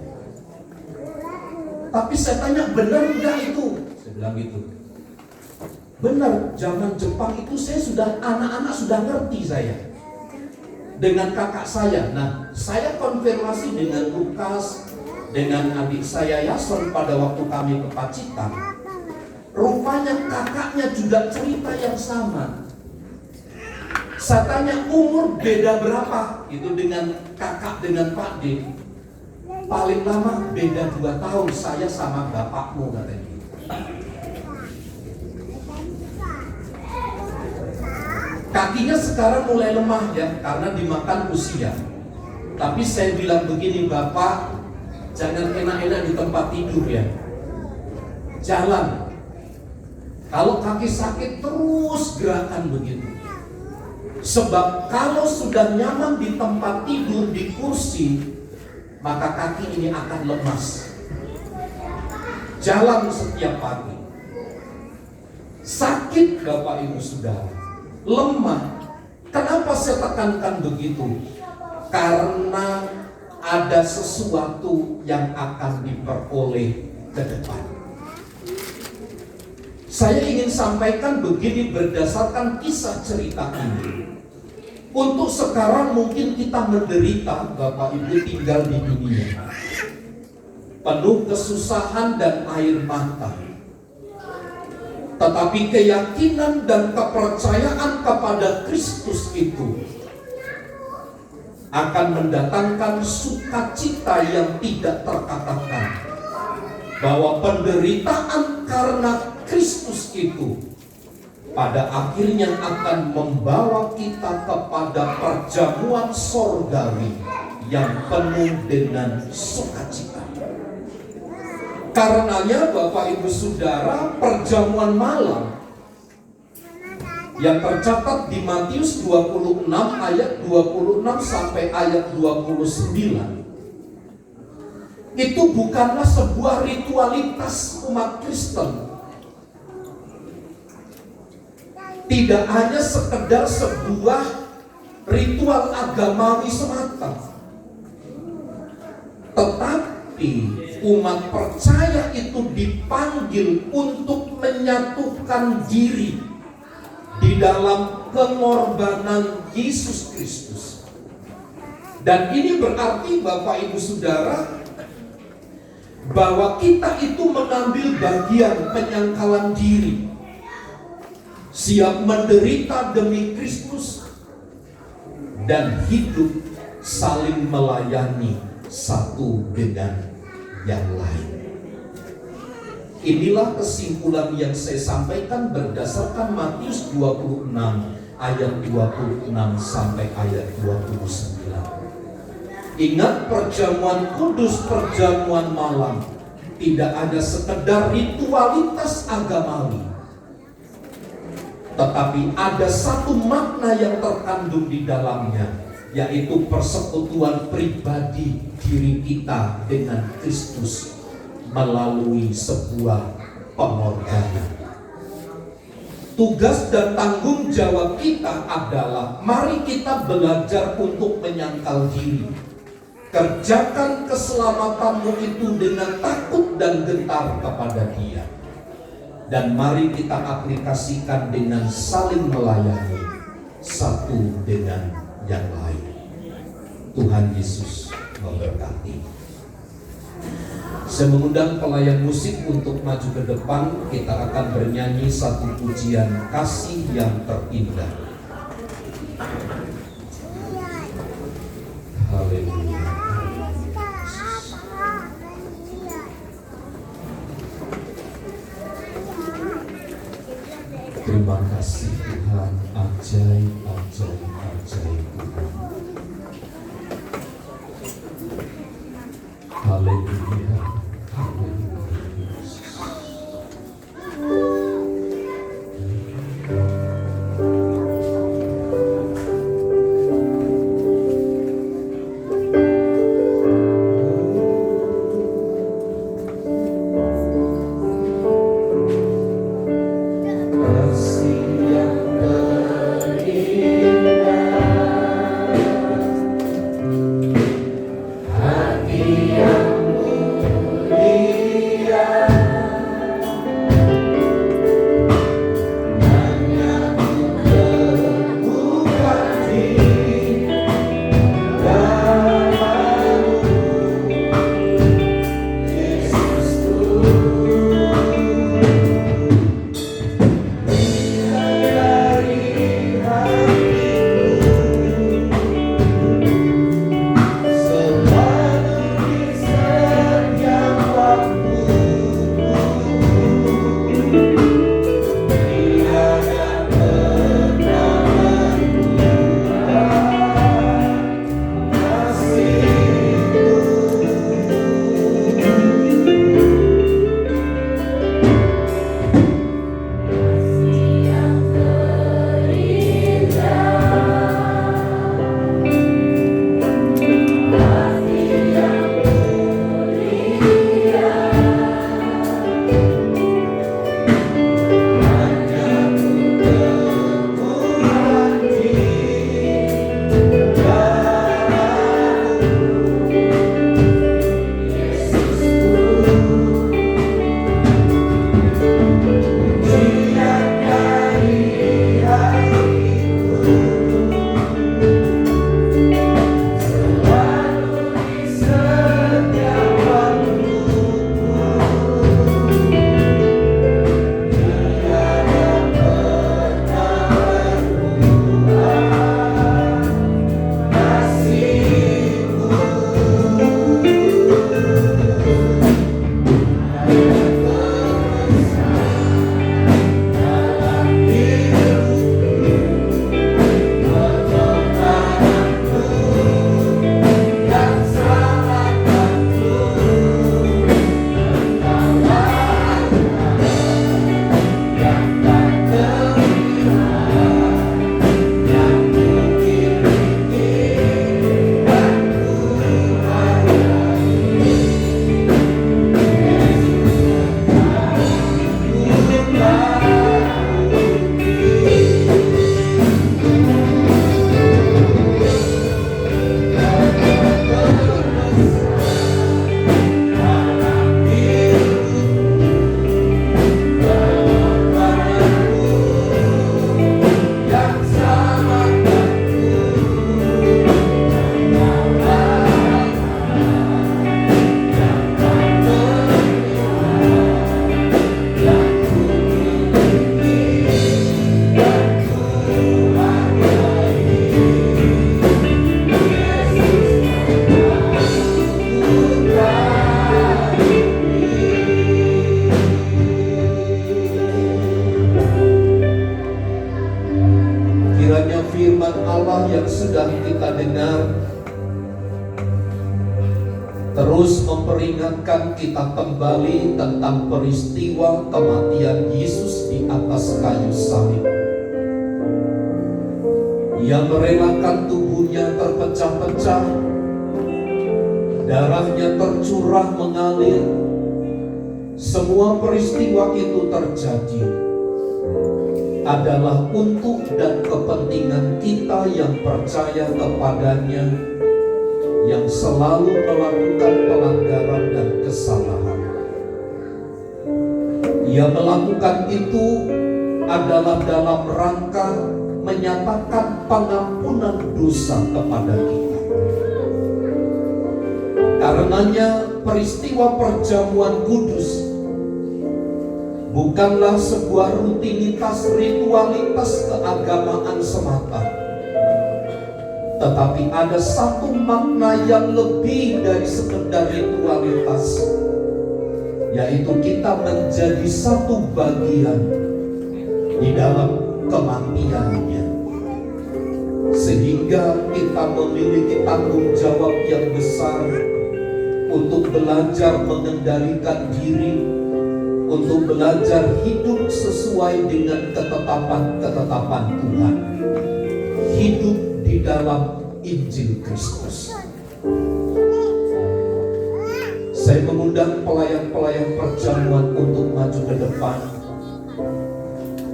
Speaker 4: Tapi saya tanya, benar enggak itu? Saya bilang gitu. Benar, zaman Jepang itu saya sudah, anak-anak sudah ngerti saya. Dengan kakak saya. Nah, saya konfirmasi dengan Lukas, dengan adik saya Yason pada waktu kami ke Pacitan. Rupanya kakaknya juga cerita yang sama. Saya tanya, umur beda berapa? Itu dengan kakak dengan Pak D. Paling lama beda 2 tahun, saya sama bapakmu, katanya. Kakinya sekarang mulai lemah ya, karena dimakan usia. Tapi saya bilang begini, Bapak, jangan enak-enak di tempat tidur ya. Jalan. Kalau kaki sakit terus gerakan begitu. Sebab kalau sudah nyaman di tempat tidur di kursi, maka kaki ini akan lemas. Jalan setiap pagi. Sakit Bapak Ibu Saudara, lemah. Kenapa saya tekankan begitu? Karena ada sesuatu yang akan diperoleh ke depan. Saya ingin sampaikan begini berdasarkan kisah cerita ini. Untuk sekarang mungkin kita menderita, Bapak Ibu, tinggal di dunia. penuh kesusahan dan air mata. Tetapi keyakinan dan kepercayaan kepada Kristus itu akan mendatangkan sukacita yang tidak terkatakan, bahwa penderitaan karena Kristus itu pada akhirnya akan membawa kita kepada perjamuan sorgawi yang penuh dengan sukacita. Karenanya Bapak Ibu Saudara, perjamuan malam yang tercatat di Matius 26 ayat 26 sampai ayat 29 itu bukanlah sebuah ritualitas umat Kristen. Tidak hanya sekedar sebuah ritual agamawi semata, tetapi umat percaya itu dipanggil untuk menyatukan diri di dalam pengorbanan Yesus Kristus. Dan ini berarti Bapak Ibu Saudara, bahwa kita itu mengambil bagian penyangkalan diri, siap menderita demi Kristus, dan hidup saling melayani satu dengan yang lain. Inilah kesimpulan yang saya sampaikan berdasarkan Matius 26 ayat 26 sampai ayat 29. Ingat, perjamuan kudus, perjamuan malam tidak ada sekedar ritualitas agamawi, tetapi ada satu makna yang terkandung di dalamnya, yaitu persekutuan pribadi diri kita dengan Kristus melalui sebuah pengorbanan. Tugas dan tanggung jawab kita adalah, mari kita belajar untuk menyangkal diri. Kerjakan keselamatanmu itu dengan takut dan gentar kepada Dia. Dan mari kita aplikasikan dengan saling melayani satu dengan yang lain. Tuhan Yesus memberkati. Saya mengundang pelayan musik untuk maju ke depan. Kita akan bernyanyi satu pujian kasih yang terindah. Haleluya. Terima kasih Tuhan, ajaib, ajaib, ajaib Tuhan. Haleluya, haleluya. Kasih yang terindah memperingatkan kita kembali tentang peristiwa kematian Yesus di atas kayu salib. Ia merelakan tubuhnya terpecah-pecah, darahnya tercurah mengalir. Semua peristiwa itu terjadi adalah untuk dan kepentingan kita yang percaya kepadanya, yang selalu melakukan pelanggaran dan kesalahan. Ia melakukan itu adalah dalam rangka menyatakan pengampunan dosa kepada kita. Karenanya peristiwa perjamuan kudus bukanlah sebuah rutinitas ritualitas keagamaan semata, tetapi ada satu makna yang lebih dari sekedar ritualitas, yaitu kita menjadi satu bagian di dalam kematiannya, sehingga kita memiliki tanggung jawab yang besar untuk belajar mengendalikan diri, untuk belajar hidup sesuai dengan ketetapan-ketetapan Tuhan, hidup di dalam Injil Kristus. Saya mengundang pelayan-pelayan perjamuan untuk maju ke depan,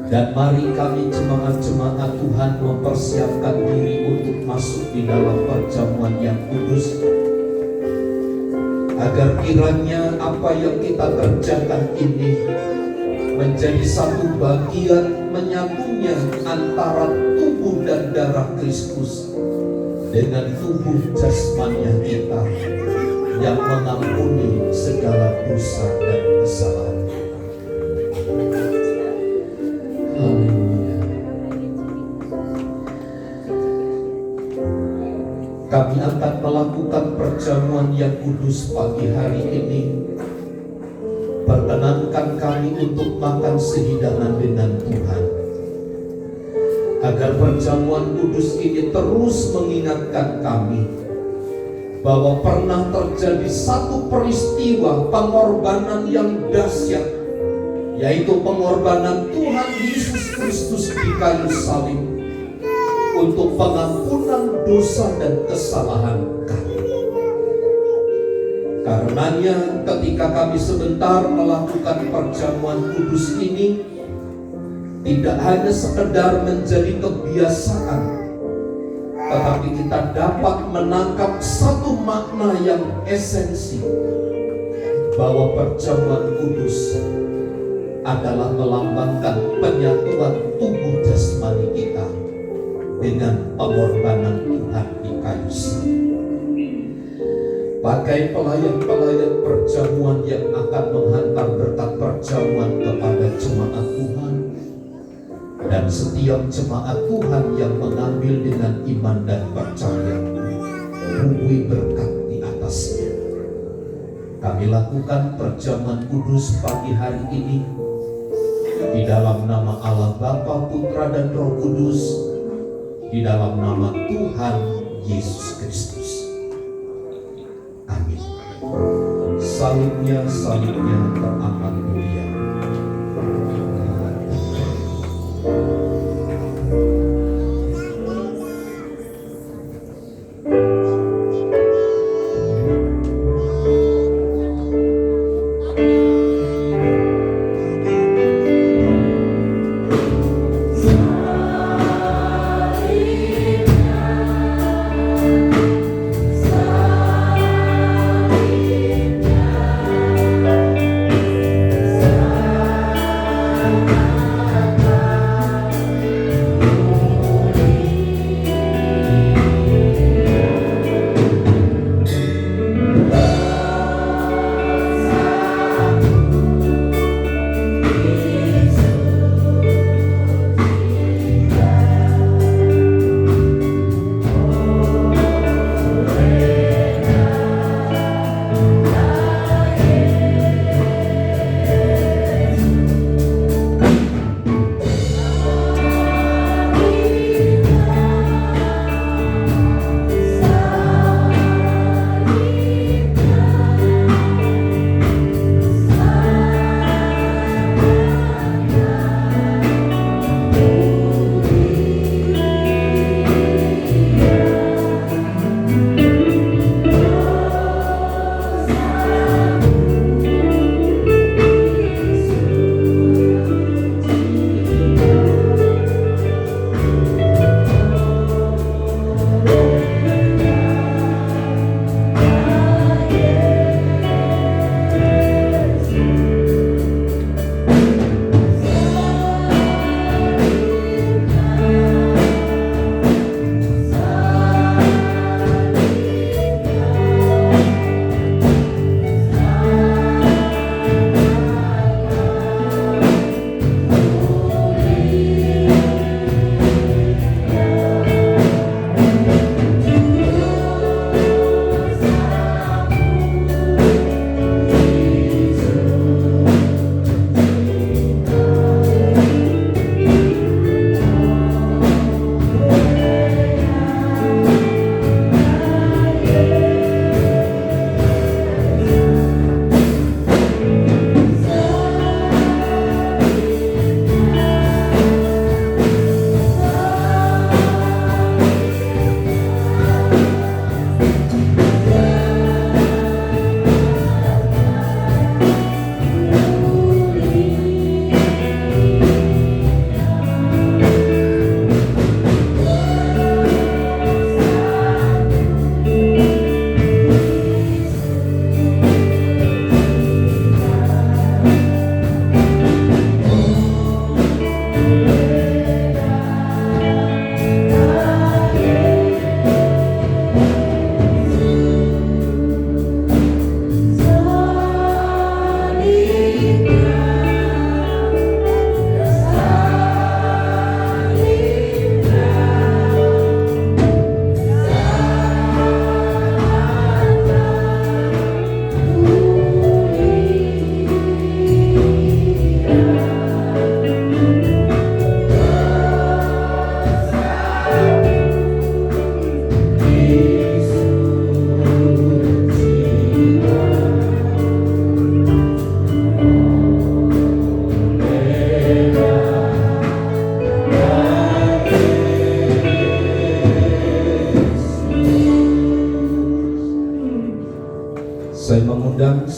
Speaker 4: dan mari kami jemaat-jemaat Tuhan mempersiapkan diri untuk masuk di dalam perjamuan yang kudus, agar kiranya apa yang kita kerjakan ini menjadi satu bagian menyatunya antara tubuh dan darah Kristus dengan tubuh jasmania kita yang mengampuni segala dosa dan kesalahan. Haleluya. Kami akan melakukan perjamuan yang kudus pagi hari ini. Perkenankan kami untuk makan sehidangan dengan Tuhan, agar perjamuan kudus ini terus mengingatkan kami bahwa pernah terjadi satu peristiwa pengorbanan yang dahsyat, yaitu pengorbanan Tuhan Yesus Kristus di kayu salib untuk pengampunan dosa dan kesalahan kami. Karenanya ketika kami sebentar melakukan perjamuan kudus ini, tidak hanya sekedar menjadi kebiasaan, tetapi kita dapat menangkap satu makna yang esensi, bahwa perjamuan kudus adalah melambangkan penyatuan tubuh jasmani kita dengan pengorbanan Tuhan di kayu salib. Pakai pelayan-pelayan perjamuan yang akan menghantar berkat perjamuan kepada jemaat Tuhan, dan setiap jemaat Tuhan yang mengambil dengan iman dan percaya, buih berkat di atasnya. Kami lakukan perjamuan kudus pagi hari ini di dalam nama Allah Bapa, Putra dan Roh Kudus, di dalam nama Tuhan Yesus Kristus. Amin. Salibnya teramat mulia.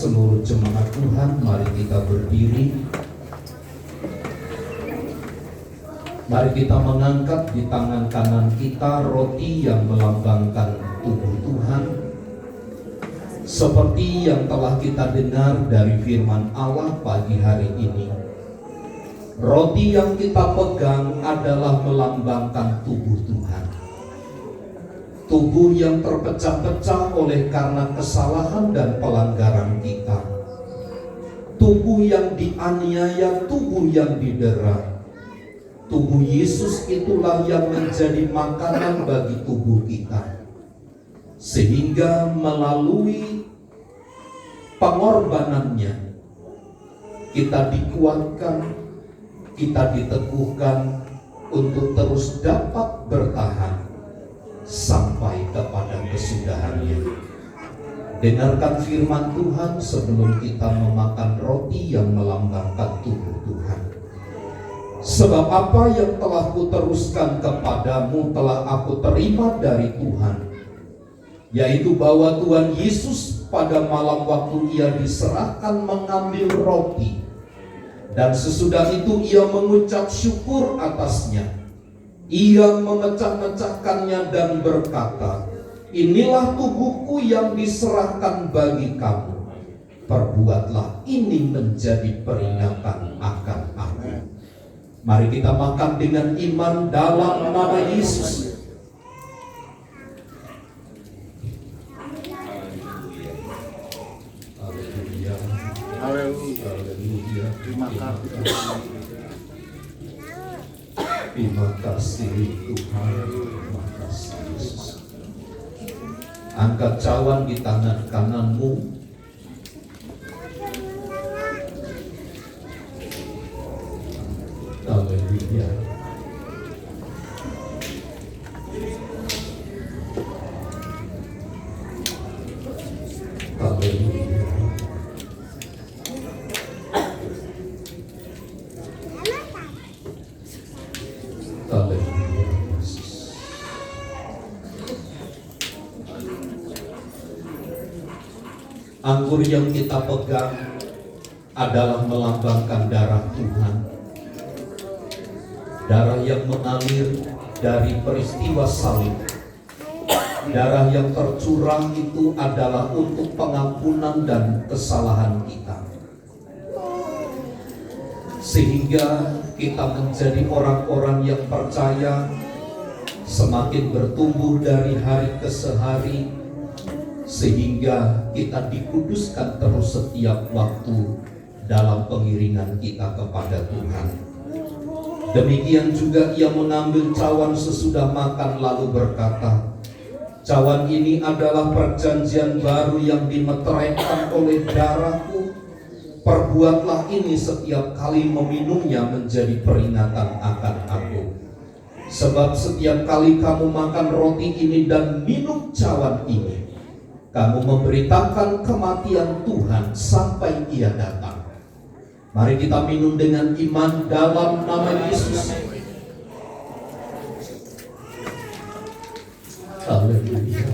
Speaker 4: seluruh jemaat Tuhan, mari kita berdiri. Mari kita mengangkat di tangan kanan kita roti yang melambangkan tubuh Tuhan. Seperti yang telah kita dengar dari firman Allah pagi hari ini, roti yang kita pegang adalah melambangkan tubuh Tuhan. Tubuh yang terpecah-pecah oleh karena kesalahan dan pelanggaran kita. Tubuh yang dianiaya, tubuh yang didera. Tubuh Yesus itulah yang menjadi makanan bagi tubuh kita. Sehingga melalui pengorbanannya kita dikuatkan, kita diteguhkan untuk terus dapat bertahan sampai kepada kesudahannya. Dengarkan firman Tuhan sebelum kita memakan roti yang melambangkan tubuh Tuhan. Sebab apa yang telah kuteruskan kepadamu telah aku terima dari Tuhan, yaitu bahwa Tuhan Yesus pada malam waktu ia diserahkan mengambil roti, dan sesudah itu ia mengucap syukur atasnya. Ia memecah-mecahkannya dan berkata, "Inilah tubuhku yang diserahkan bagi kamu. Perbuatlah ini menjadi peringatan akan aku." Mari kita makan dengan iman dalam nama Yesus. Haleluya. Haleluya. Terima kasih Tuhan. Terima kasih Yesus. Angkat cawan di tangan kananmu. Haleluya. Haleluya. Haleluya. Anggur yang kita pegang adalah melambangkan darah Tuhan. Darah yang mengalir dari peristiwa salib. Darah yang tercurah itu adalah untuk pengampunan dan kesalahan kita, sehingga kita menjadi orang-orang yang percaya, semakin bertumbuh dari hari ke hari, sehingga kita dikuduskan terus setiap waktu dalam pengiringan kita kepada Tuhan. Demikian juga ia mengambil cawan sesudah makan lalu berkata, "Cawan ini adalah perjanjian baru yang dimeteraikan oleh darahku. Perbuatlah ini setiap kali meminumnya menjadi peringatan akan aku. Sebab setiap kali kamu makan roti ini dan minum cawan ini, kamu memberitakan kematian Tuhan sampai ia datang." Mari kita minum dengan iman dalam nama Yesus. Haleluya.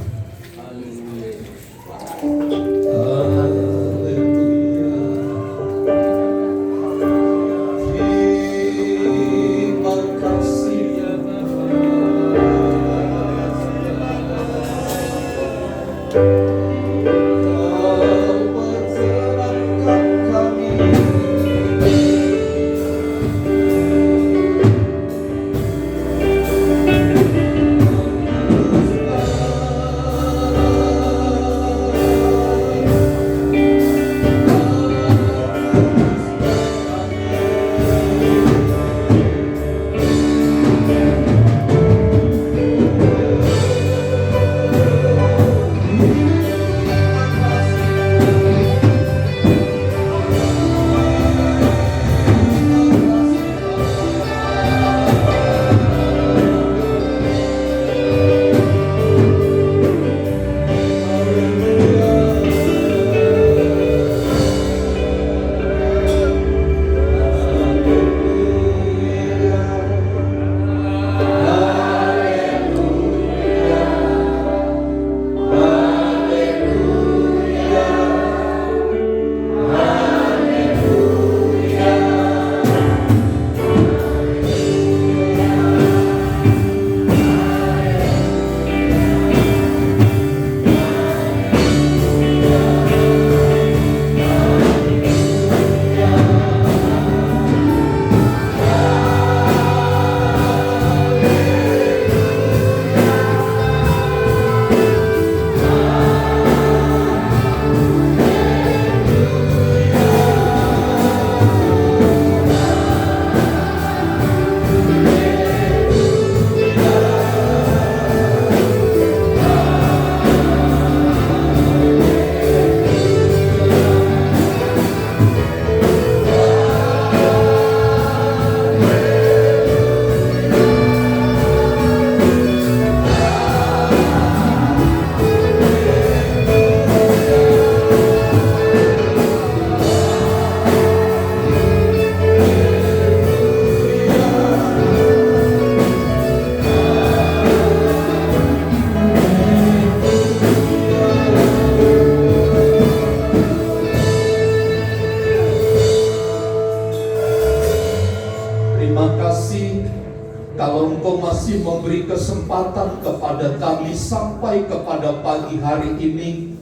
Speaker 4: Kalau Engkau masih memberi kesempatan kepada kami sampai kepada pagi hari ini,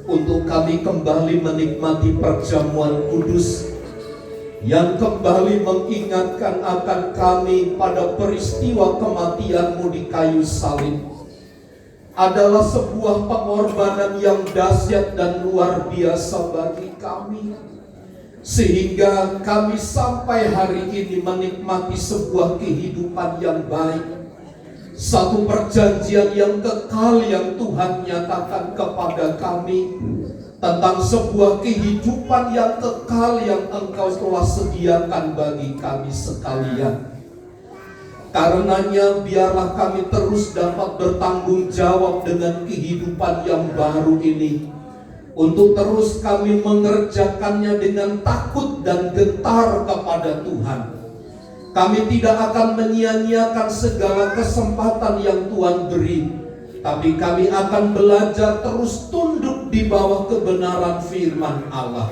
Speaker 4: untuk kami kembali menikmati perjamuan kudus yang kembali mengingatkan akan kami pada peristiwa kematian-Mu di kayu salib, adalah sebuah pengorbanan yang dahsyat dan luar biasa bagi kami, sehingga kami sampai hari ini menikmati sebuah kehidupan yang baik, satu perjanjian yang kekal yang Tuhan nyatakan kepada kami, tentang sebuah kehidupan yang kekal yang Engkau telah sediakan bagi kami sekalian. Karenanya biarlah kami terus dapat bertanggung jawab dengan kehidupan yang baru ini, untuk terus kami mengerjakannya dengan takut dan gentar kepada Tuhan. Kami tidak akan menyia-nyiakan segala kesempatan yang Tuhan beri, tapi kami akan belajar terus tunduk di bawah kebenaran firman Allah.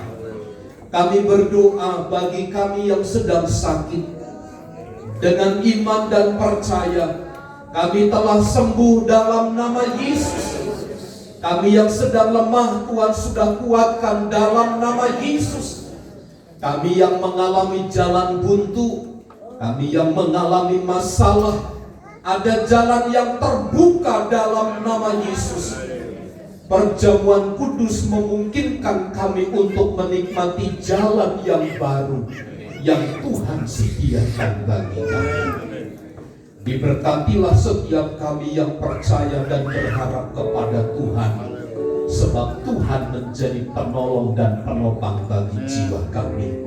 Speaker 4: Kami berdoa bagi kami yang sedang sakit, dengan iman dan percaya kami telah sembuh dalam nama Yesus. Kami yang sedang lemah, Tuhan sudah kuatkan dalam nama Yesus. Kami yang mengalami jalan buntu, kami yang mengalami masalah, ada jalan yang terbuka dalam nama Yesus. Perjamuan kudus memungkinkan kami untuk menikmati jalan yang baru yang Tuhan sediakan bagi kami. Diberkatilah setiap kami yang percaya dan berharap kepada Tuhan, sebab Tuhan menjadi penolong dan penopang bagi jiwa kami.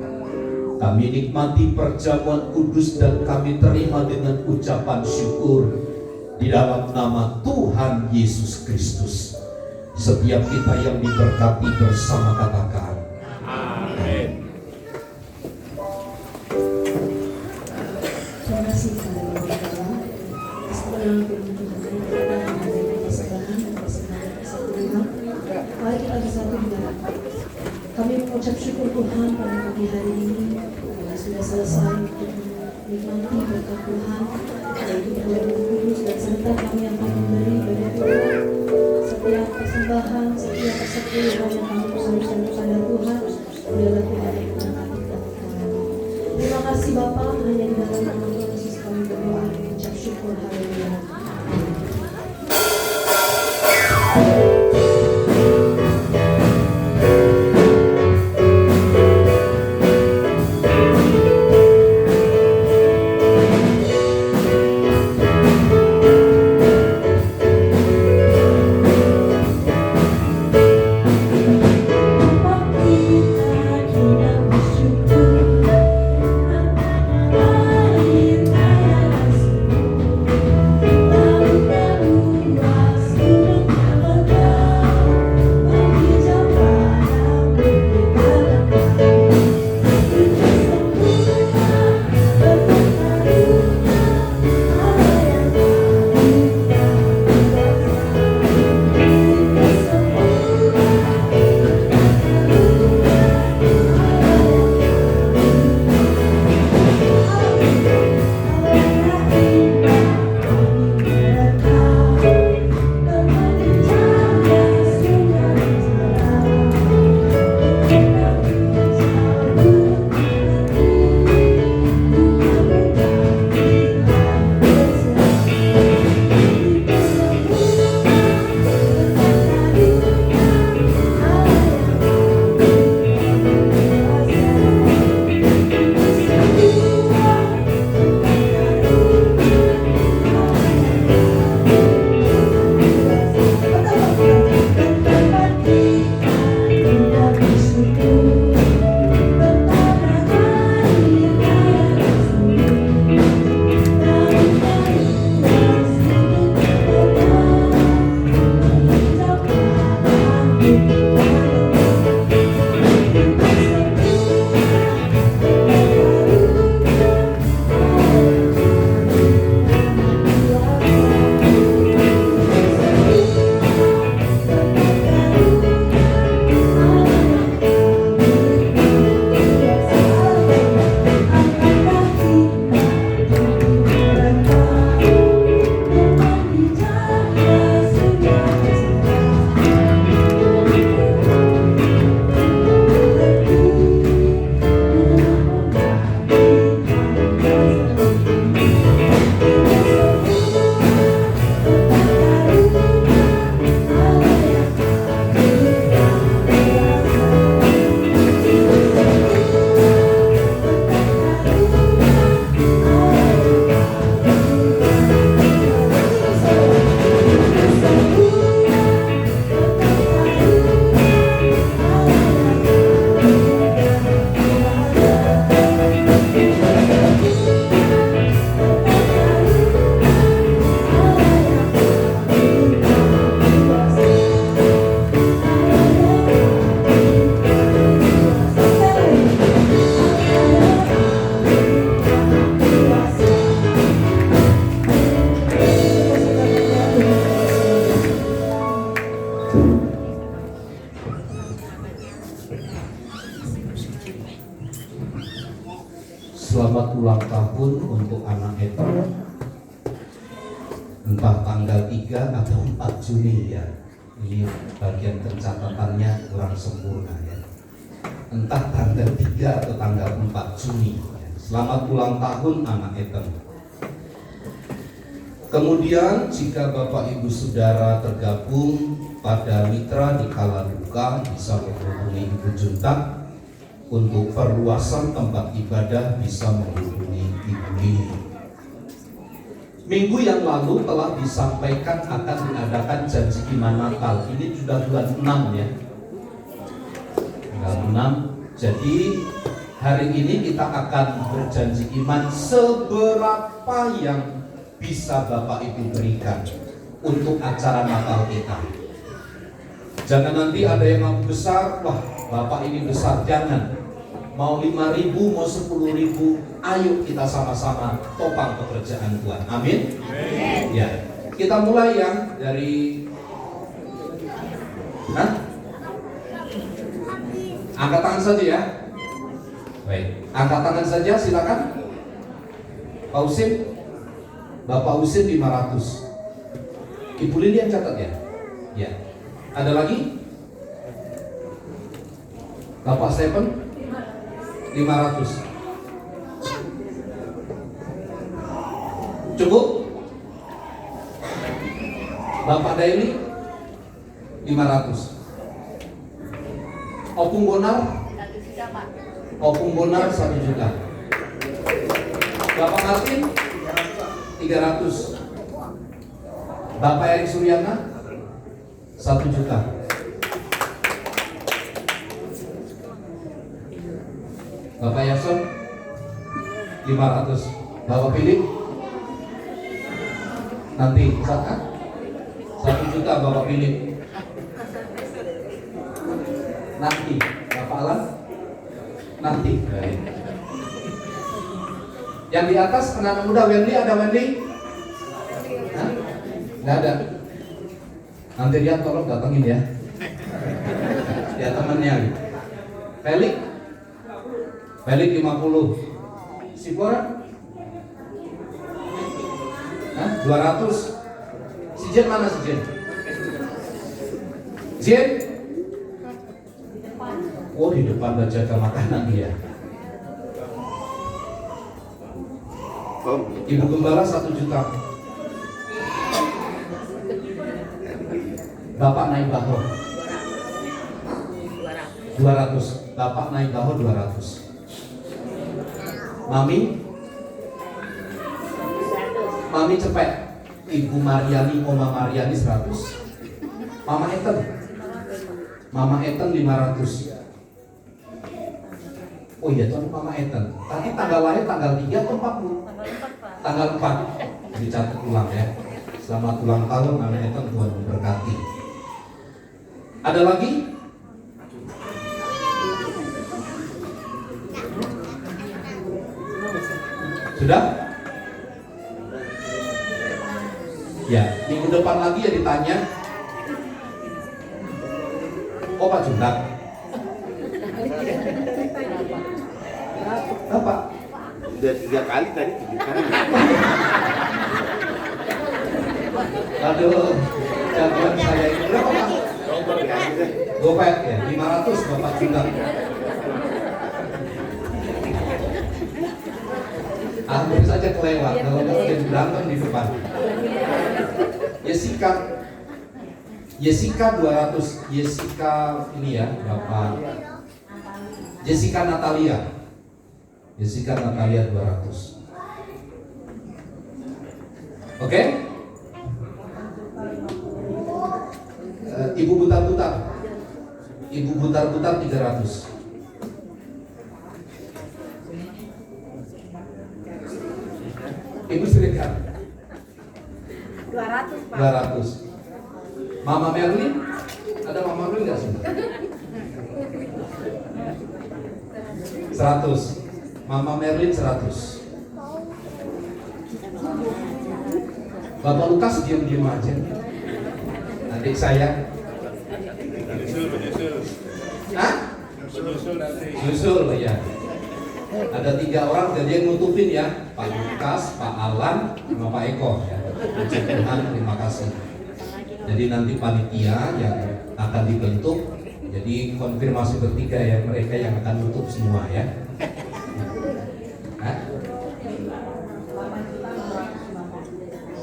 Speaker 4: Kami nikmati perjamuan kudus dan kami terima dengan ucapan syukur di dalam nama Tuhan Yesus Kristus. Setiap kita yang diberkati bersama katakan
Speaker 2: Amin.
Speaker 3: Terima kasih kepada Bapak Allah. Setelah firman Tuhan kita mengadakan persembahan dan persembahan satu Tuhan. Mari kita bersatu di dalam. Kami mengucap syukur Tuhan pada pagi hari ini karena sudah selesai untuk menikmati berkat Tuhan, yaitu perjamuan kudus, dan serta kami akan memberi pada Tuhan setiap persembahan, setiap persekutuan yang kami persembahkan kepada Tuhan adalah Tuhan yang memberkati kami. Terima kasih Bapa, hanya di dalam nama Tuhan Yesus kami berdoa dan mengucap syukur. Haleluya.
Speaker 5: Kita bersyukur
Speaker 4: Selamat ulang tahun untuk anak Ethan. Entah tanggal 3 atau 4 Juni ya. Ini bagian pencatatannya kurang sempurna ya. Entah tanggal 3 atau tanggal 4 Juni ya. Selamat ulang tahun anak Ethan. Kemudian jika Bapak Ibu Saudara tergabung pada mitra di kala duka, bisa menghubungi Ibu Juntak. Untuk perluasan tempat ibadah bisa menghubungi Ibu Lili. Minggu yang lalu telah disampaikan akan diadakan janji iman Natal. Ini sudah bulan 6 ya. Tanggal 6. Jadi hari ini kita akan berjanji iman seberapa yang bisa Bapak Ibu berikan untuk acara Natal kita. Jangan nanti ada yang mau besar, wah Bapak ini besar, jangan. Mau 5.000, mau 10.000, ayo kita sama-sama topang pekerjaan Tuhan. Amin. Ya, kita mulai yang dari angkat tangan saja ya. Baik, angkat tangan saja, silakan. Pak Husin, Bapak Husin 500. Ibu Lili yang catat ya. Ya. Ada lagi? Bapak Stephen 500. Cukup? Bapak Daily 500. Opung Bonar? Opung Bonar 1 juta. Bapak Martin 300. Bapak Erik Suryana 1 juta. Bapak Yason 500. Bapak Philip nanti saat 1 juta Bapak Philip. Nanti Bapak Alan nanti. Baik. Yang di atas anak muda Wendy, ada Wendy? Hah? Nggak ada. Nanti dia tolong datangin ya. Ya temannya. Felix 50. Sipora? 200. Si Jen mana si Jen? Jen? Oh di depan udah jaga makanan dia. Ibu Gembala 1 juta. Bapak naik baho 200. Bapak naik baho 200. Mami cepet. Ibu Mariani, Oma Mariani 100. Mama Eten 500. Oh iya tuh Mama Eten. Tadi tanggal lahir tanggal 3 atau 40? Tanggal 4. Dicatat ulang ya. Selamat ulang tahun Mama Eten, Tuhan memberkati. Ada lagi? Sudah? Ya, minggu depan lagi ya ditanya. Oh Pak Juntak. Apa?
Speaker 5: Udah 3 kali tadi, 7 kali.
Speaker 4: Aduh, jagoan saya ini berapa Pak? Gopet ya, 500 Bapak Juntak. Hampir saja kelewat, kalau nggak ada berantem di depan. Jessica 200. Jessica ini ya, Bapak Jessica Natalia 200. Oke? Ibu butar-butar 300. Ibu Serikat
Speaker 6: 200 Pak.
Speaker 4: 200. Mama Merlin, ada Mama Merlin nggak sih? 100. Mama Merlin 100. Bapak Lukas diam-diam aja. Adik saya.
Speaker 1: Menyusul.
Speaker 4: Hah?
Speaker 1: Menyusul nanti.
Speaker 4: Nyusul ya. Ada 3 orang, jadi yang nutupin ya, Pak Lukas, Pak Alan, sama Pak Eko ya. Puji Tuhan, terima kasih. Jadi nanti panitia yang akan dibentuk, jadi konfirmasi bertiga ya, mereka yang akan nutup semua ya. Hah?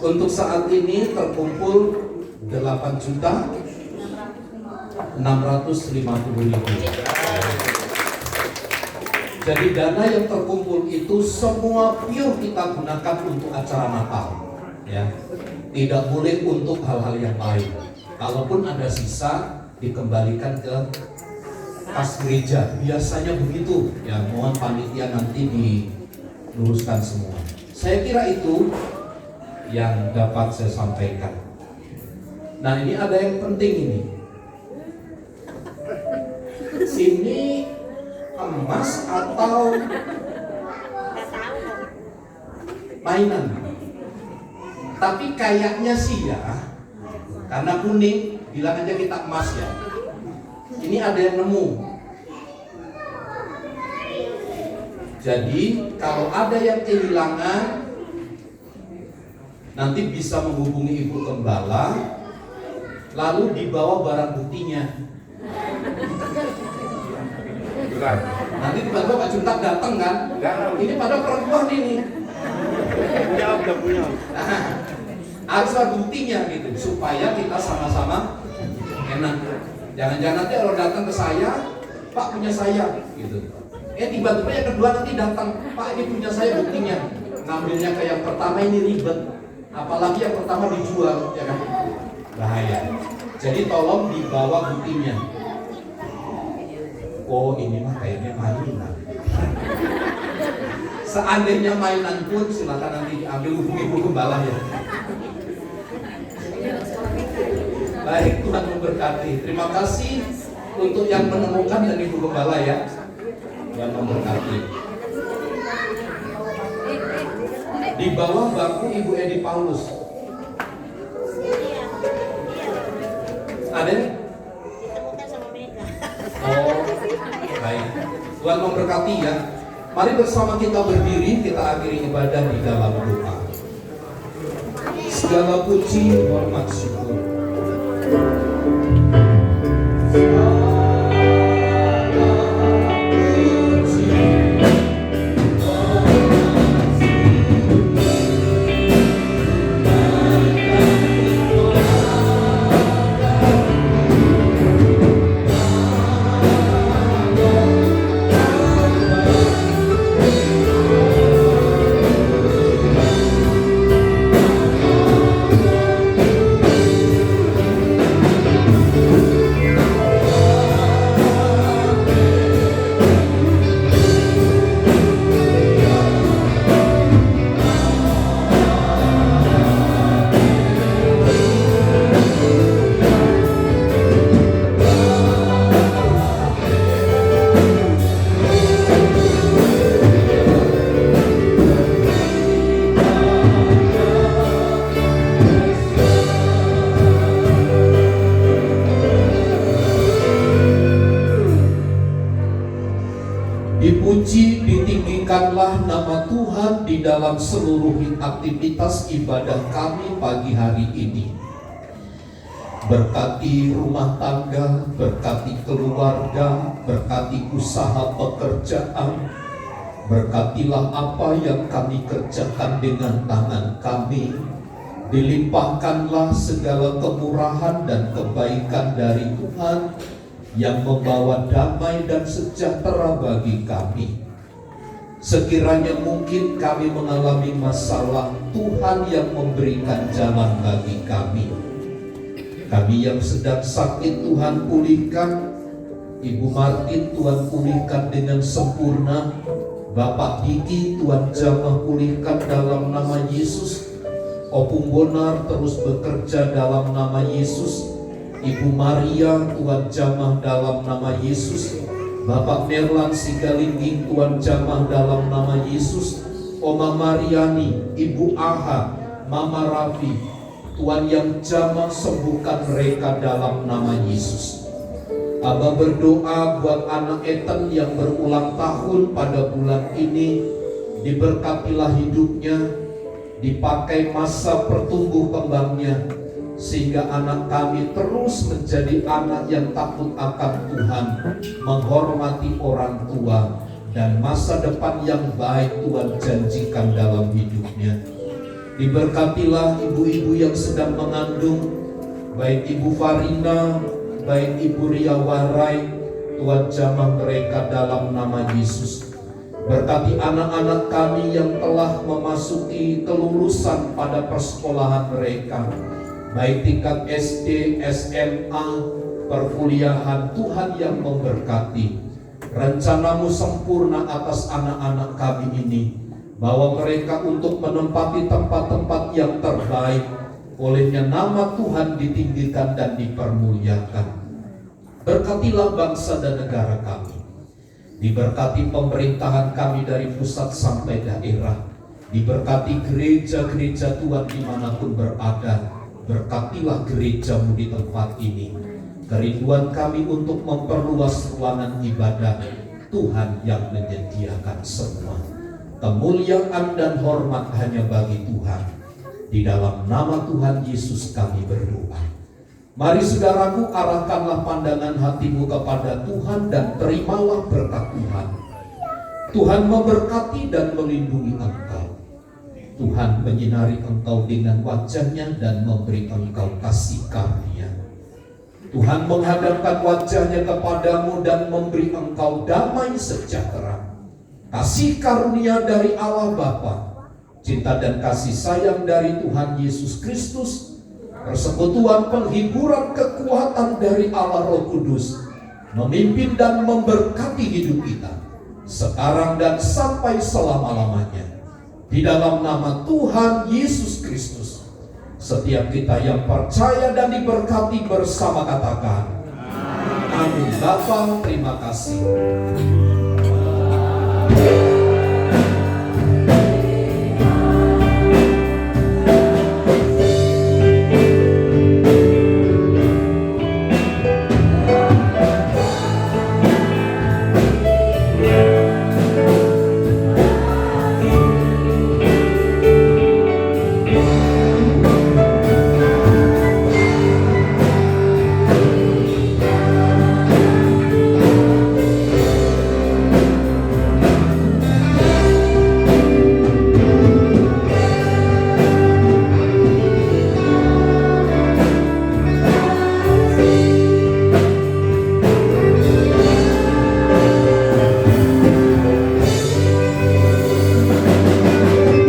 Speaker 4: Untuk saat ini terkumpul 8.650.000. Jadi dana yang terkumpul itu semua pure kita gunakan untuk acara Natal, ya. Tidak boleh untuk hal-hal yang lain. Kalaupun ada sisa, dikembalikan ke kas gereja. Biasanya begitu. Ya, mohon panitia nanti diluruskan semua. Saya kira itu yang dapat saya sampaikan. Nah, ini ada yang penting ini. Ini emas atau mainan? Tapi kayaknya sih ya, karena kuning, bilang aja kita emas ya. Ini ada yang nemu. Jadi kalau ada yang kehilangan, nanti bisa menghubungi Ibu Gembala, lalu dibawa barang buktinya. Nanti tiba-tiba Pak Juntak datang kan? Ini pada perempuan ini. Punya. Harus ada buktinya gitu, supaya kita sama-sama enak. Jangan-jangan nanti kalau datang ke saya, Pak punya saya, gitu. Tiba-tiba yang kedua nanti datang, Pak ini punya saya buktinya. Ngambilnya ke yang pertama ini ribet, apalagi yang pertama dijual, ya kan? Bahaya. Jadi tolong dibawa buktinya. Oh ini mah kayaknya mainan. Seandainya mainan pun silakan nanti diambil, hubungi Ibu Gembala ya. Baik, Tuhan memberkati. Terima kasih untuk yang menemukan dan Ibu Gembala ya, yang memberkati. Di bawah bangku Ibu Edi Paulus. Ada? Oh, baik. Tuhan memberkati ya. Mari bersama kita berdiri, kita akhiri ibadah di dalam doa. Segala puji, hormat, syukur. Dipuji, ditinggikanlah nama Tuhan di dalam seluruh aktivitas ibadah kami pagi hari ini. Berkati rumah tangga, berkati keluarga, berkati usaha pekerjaan, berkatilah apa yang kami kerjakan dengan tangan kami. Dilimpahkanlah segala kemurahan dan kebaikan dari Tuhan yang membawa damai dan sejahtera bagi kami. Sekiranya mungkin kami mengalami masalah, Tuhan yang memberikan jalan bagi kami. Kami yang sedang sakit, Tuhan pulihkan. Ibu Martin, Tuhan pulihkan dengan sempurna. Bapak Diki, Tuhan jamah pulihkan dalam nama Yesus. Opung Bonar terus bekerja dalam nama Yesus. Ibu Maria, Tuhan jamah dalam nama Yesus. Bapak Merlan Sigalingging, Tuhan jamah dalam nama Yesus. Oma Mariani, Ibu Aha, Mama Rafi, Tuhan yang jamah sembuhkan mereka dalam nama Yesus. Aba berdoa buat anak Ethan yang berulang tahun pada bulan ini, diberkatilah hidupnya, dipakai masa pertumbuh kembangnya, sehingga anak kami terus menjadi anak yang takut akan Tuhan, menghormati orang tua, dan masa depan yang baik Tuhan janjikan dalam hidupnya. Diberkatilah ibu-ibu yang sedang mengandung, baik Ibu Farina, baik Ibu Ria Warai, Tuhan jamah mereka dalam nama Yesus. Berkati anak-anak kami yang telah memasuki kelulusan pada persekolahan mereka, baik tingkat SD, SMA, perkuliahan. Tuhan yang memberkati. Rencanamu sempurna atas anak-anak kami ini, bahwa mereka untuk menempati tempat-tempat yang terbaik, olehnya nama Tuhan ditinggikan dan dipermuliakan. Berkatilah bangsa dan negara kami. Diberkati pemerintahan kami dari pusat sampai daerah. Diberkati gereja-gereja Tuhan dimanapun berada. Berkatilah gerejamu di tempat ini. Kerinduan kami untuk memperluas ruangan ibadah, Tuhan yang menyediakan semua. Kemuliaan dan hormat hanya bagi Tuhan. Di dalam nama Tuhan Yesus kami berdoa. Mari saudaraku, arahkanlah pandangan hatimu kepada Tuhan dan terimalah berkat Tuhan. Tuhan memberkati dan melindungi engkau. Tuhan menyinari engkau dengan wajah-Nya dan memberi engkau kasih karunia. Tuhan menghadapkan wajah-Nya kepadamu dan memberi engkau damai sejahtera. Kasih karunia dari Allah Bapa, cinta dan kasih sayang dari Tuhan Yesus Kristus, persekutuan penghiburan kekuatan dari Allah Roh Kudus, memimpin dan memberkati hidup kita, sekarang dan sampai selama-lamanya. Di dalam nama Tuhan Yesus Kristus, setiap kita yang percaya dan diberkati bersama katakan, amin. Bapa, terima kasih.